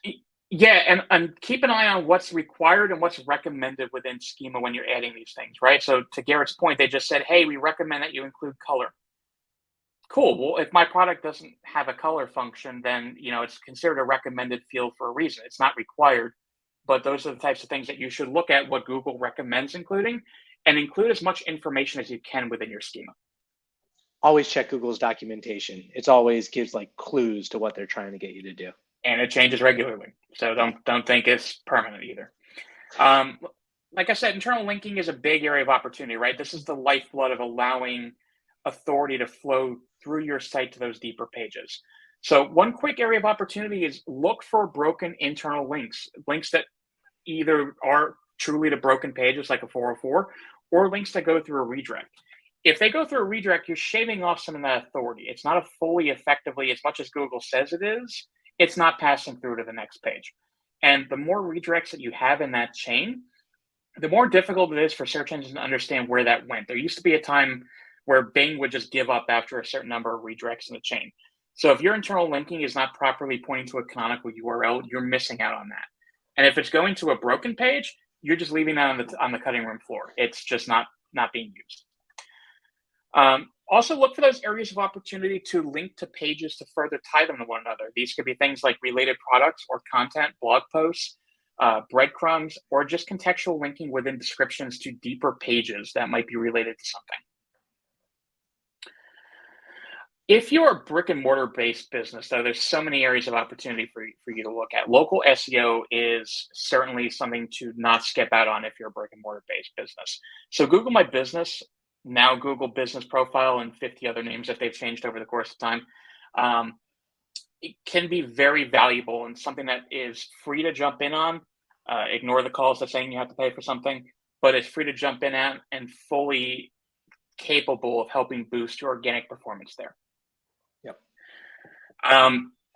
Yeah, and keep an eye on what's required and what's recommended within schema when you're adding these things, right? So to Garrett's point, they just said, hey, we recommend that you include color. Cool. Well, if my product doesn't have a color function, then it's considered a recommended field for a reason. It's not required, but those are the types of things that you should look at what Google recommends including, and include as much information as you can within your schema. Always check Google's documentation. It always gives like clues to what they're trying to get you to do. And it changes regularly. So don't think it's permanent either. like I said, internal linking is a big area of opportunity, right? This is the lifeblood of allowing authority to flow through your site to those deeper pages. So one quick area of opportunity is look for broken internal links, links that either are truly to broken pages like a 404 or links that go through a redirect. If they go through a redirect, you're shaving off some of that authority. It's not a fully effectively, as much as Google says it is, it's not passing through to the next page. And the more redirects that you have in that chain, the more difficult it is for search engines to understand where that went. There used to be a time where Bing would just give up after a certain number of redirects in the chain. So if your internal linking is not properly pointing to a canonical URL, you're missing out on that. And if it's going to a broken page, you're just leaving that on the cutting room floor. It's just not being used. Also look for those areas of opportunity to link to pages to further tie them to one another. These could be things like related products or content, blog posts, breadcrumbs, or just contextual linking within descriptions to deeper pages that might be related to something. If you're a brick and mortar based business, though, there's so many areas of opportunity for you to look at. Local SEO is certainly something to not skip out on if you're a brick and mortar based business. So Google My Business, now Google Business Profile, and 50 other names that they've changed over the course of time, it can be very valuable and something that is free to jump in on. Ignore the calls that saying you have to pay for something, but it's free to jump in at and fully capable of helping boost your organic performance there. Yep.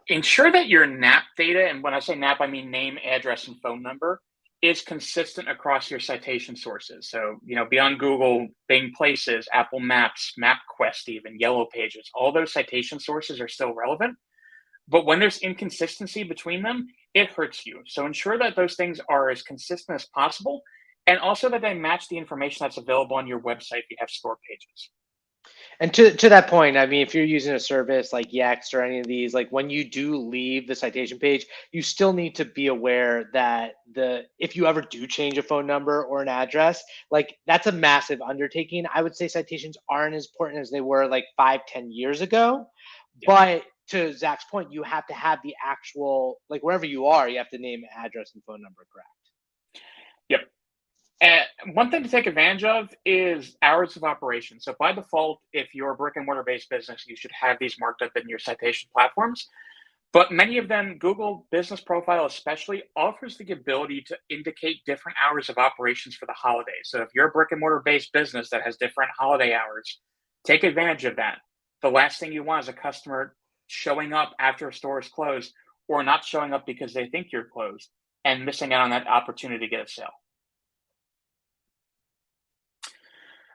Ensure that your NAP data, and when I say NAP, I mean name, address, and phone number, is consistent across your citation sources. So, beyond Google, Bing Places, Apple Maps, MapQuest, even Yellow Pages, all those citation sources are still relevant. But when there's inconsistency between them, it hurts you. So ensure that those things are as consistent as possible, and also that they match the information that's available on your website if you have store pages. And to that point, I mean, if you're using a service like Yext or any of these, like when you do leave the citation page, you still need to be aware that if you ever do change a phone number or an address, like that's a massive undertaking. I would say citations aren't as important as they were like 5-10 years ago. Yeah. But to Zach's point, you have to have the actual, like wherever you are, you have to name, address, and phone number correct. Yep. And one thing to take advantage of is hours of operation. So by default, if you're a brick and mortar based business, you should have these marked up in your citation platforms. But many of them, Google Business Profile especially, offers the ability to indicate different hours of operations for the holidays. So if you're a brick and mortar based business that has different holiday hours, take advantage of that. The last thing you want is a customer showing up after a store is closed or not showing up because they think you're closed and missing out on that opportunity to get a sale.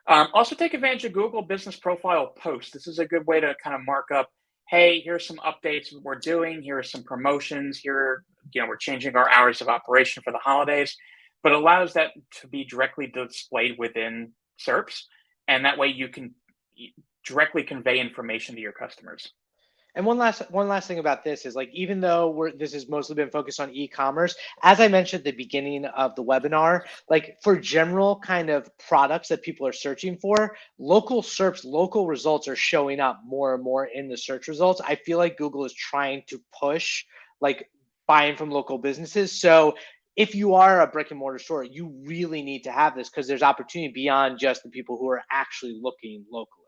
Also take advantage of Google Business Profile posts. This is a good way to kind of mark up, hey, here's some updates we're doing. Here are some promotions. Here, we're changing our hours of operation for the holidays, but allows that to be directly displayed within SERPs. And that way you can directly convey information to your customers. And one last thing about this is, like, even though this has mostly been focused on e-commerce, as I mentioned at the beginning of the webinar, like for general kind of products that people are searching for, local SERPs, local results are showing up more and more in the search results. I feel like Google is trying to push like buying from local businesses. So if you are a brick and mortar store, you really need to have this because there's opportunity beyond just the people who are actually looking locally.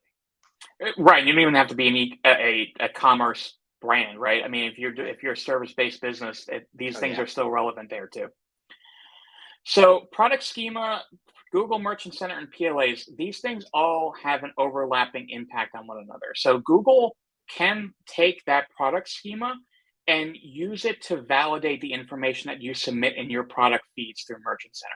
Right, you don't even have to be a commerce brand, right? I mean, if you're a service-based business, these things are still relevant there too. So product schema, Google Merchant Center, and PLAs, these things all have an overlapping impact on one another. So Google can take that product schema and use it to validate the information that you submit in your product feeds through Merchant Center.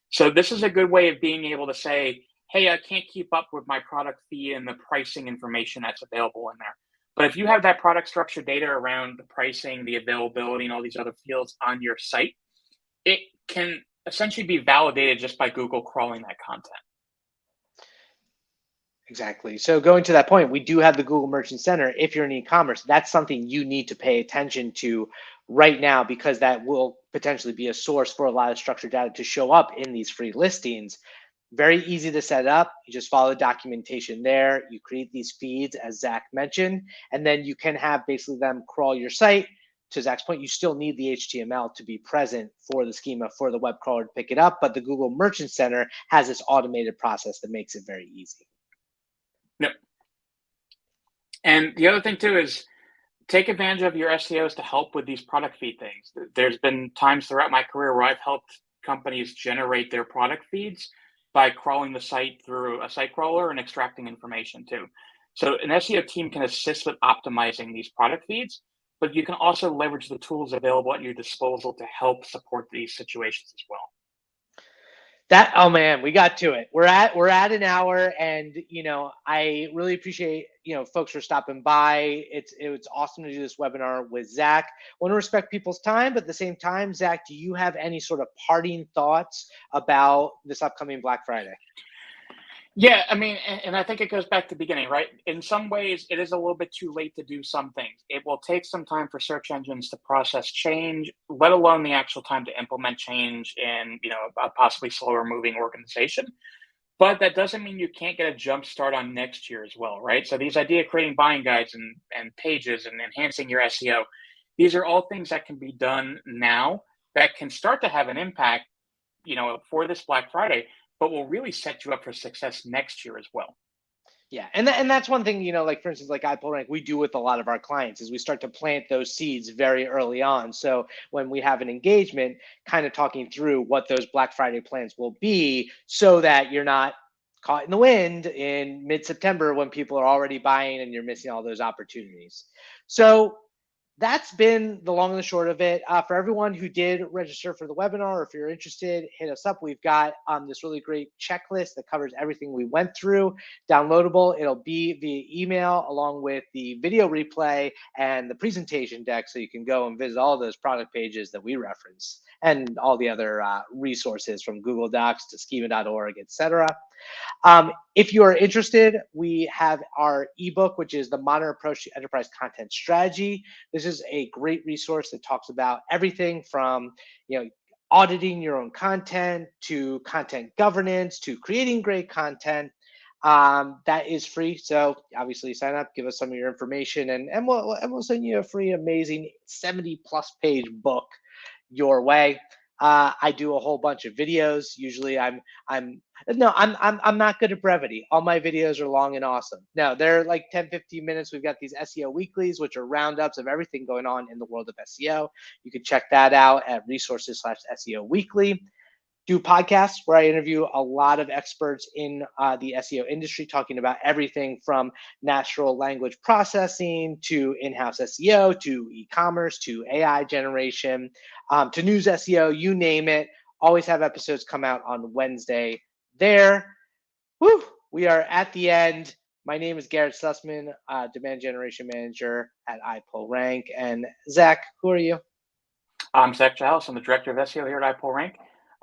So this is a good way of being able to say, hey, I can't keep up with my product feed and the pricing information that's available in there. But if you have that product structure data around the pricing, the availability, and all these other fields on your site, it can essentially be validated just by Google crawling that content. Exactly. So going to that point, we do have the Google Merchant Center. If you're in e-commerce, that's something you need to pay attention to right now, because that will potentially be a source for a lot of structured data to show up in these free listings. Very easy to set up. You just follow the documentation there. You create these feeds, as Zach mentioned, and then you can have basically them crawl your site to Zach's point, you still need the HTML to be present for the schema for the web crawler to pick it up, but the Google Merchant Center has this automated process that makes it very easy. Yep. And the other thing too is take advantage of your SEOs to help with these product feed things. There's been times throughout my career where I've helped companies generate their product feeds by crawling the site through a site crawler and extracting information too. So an SEO team can assist with optimizing these product feeds, but you can also leverage the tools available at your disposal to help support these situations as well. Oh man, we got to it. We're at an hour, and I really appreciate folks for stopping by. It's awesome to do this webinar with Zach. I want to respect people's time, but at the same time, Zach, do you have any sort of parting thoughts about this upcoming Black Friday? Yeah, I mean, and I think it goes back to the beginning, right? In some ways, it is a little bit too late to do some things. It will take some time for search engines to process change, let alone the actual time to implement change in, a possibly slower moving organization. But that doesn't mean you can't get a jump start on next year as well, right? So these idea creating buying guides and pages and enhancing your SEO, these are all things that can be done now that can start to have an impact, for this Black Friday, but will really set you up for success next year as well. Yeah, and that's one thing, like for instance, like iPullRank, we do with a lot of our clients is we start to plant those seeds very early on. So when we have an engagement, kind of talking through what those Black Friday plans will be so that you're not caught in the wind in mid-September when people are already buying and you're missing all those opportunities. So that's been the long and the short of it. For everyone who did register for the webinar, or if you're interested, hit us up. We've got this really great checklist that covers everything we went through, downloadable. It'll be via email along with the video replay and the presentation deck, so you can go and visit all those product pages that we reference and all the other resources from Google Docs to schema.org, etc. If you are interested, we have our ebook, which is the Modern Approach to Enterprise Content Strategy. This is a great resource that talks about everything from, auditing your own content to content governance to creating great content. That is free. So obviously sign up, give us some of your information, and we'll send you a free, amazing 70+ page book your way. I do a whole bunch of videos. Usually I'm not good at brevity. All my videos are long and awesome. No, they're like 10, 15 minutes. We've got these SEO weeklies, which are roundups of everything going on in the world of SEO. You can check that out at resources/SEO weekly. Do podcasts where I interview a lot of experts in the SEO industry, talking about everything from natural language processing to in-house SEO to e-commerce to AI generation to news SEO, you name it. Always have episodes come out on Wednesday there. Woo! We are at the end. My name is Garrett Sussman, Demand Generation Manager at iPullRank. And Zach, who are you? I'm Zach Chahalis. I'm the Director of SEO here at iPullRank.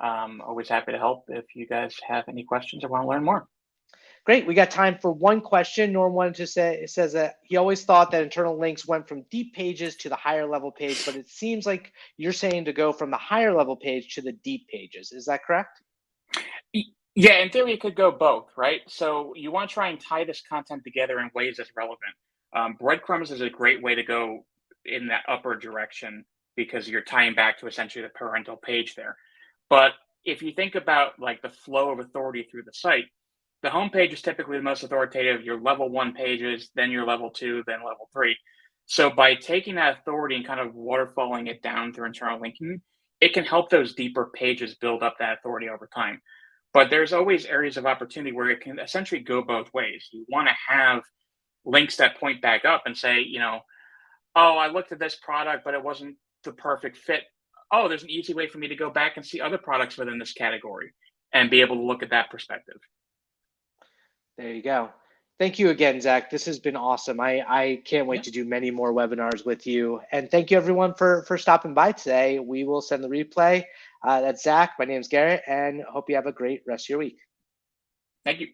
Always happy to help if you guys have any questions or want to learn more. Great. We got time for one question. Norm wanted to say, it says that he always thought that internal links went from deep pages to the higher level page, but it seems like you're saying to go from the higher level page to the deep pages. Is that correct? Yeah, in theory, it could go both, right? So you want to try and tie this content together in ways that's relevant. Breadcrumbs is a great way to go in that upper direction because you're tying back to essentially the parental page there. But if you think about like the flow of authority through the site, the homepage is typically the most authoritative. Your level 1 pages, then your level 2, then level 3. So by taking that authority and kind of waterfalling it down through internal linking, it can help those deeper pages build up that authority over time. But there's always areas of opportunity where it can essentially go both ways. You want to have links that point back up and say, oh, I looked at this product, but it wasn't the perfect fit. Oh, there's an easy way for me to go back and see other products within this category and be able to look at that perspective. There you go. Thank you again, Zach. This has been awesome. I can't wait to do many more webinars with you. And thank you everyone for stopping by today. We will send the replay. That's Zach. My name is Garrett, and hope you have a great rest of your week. Thank you.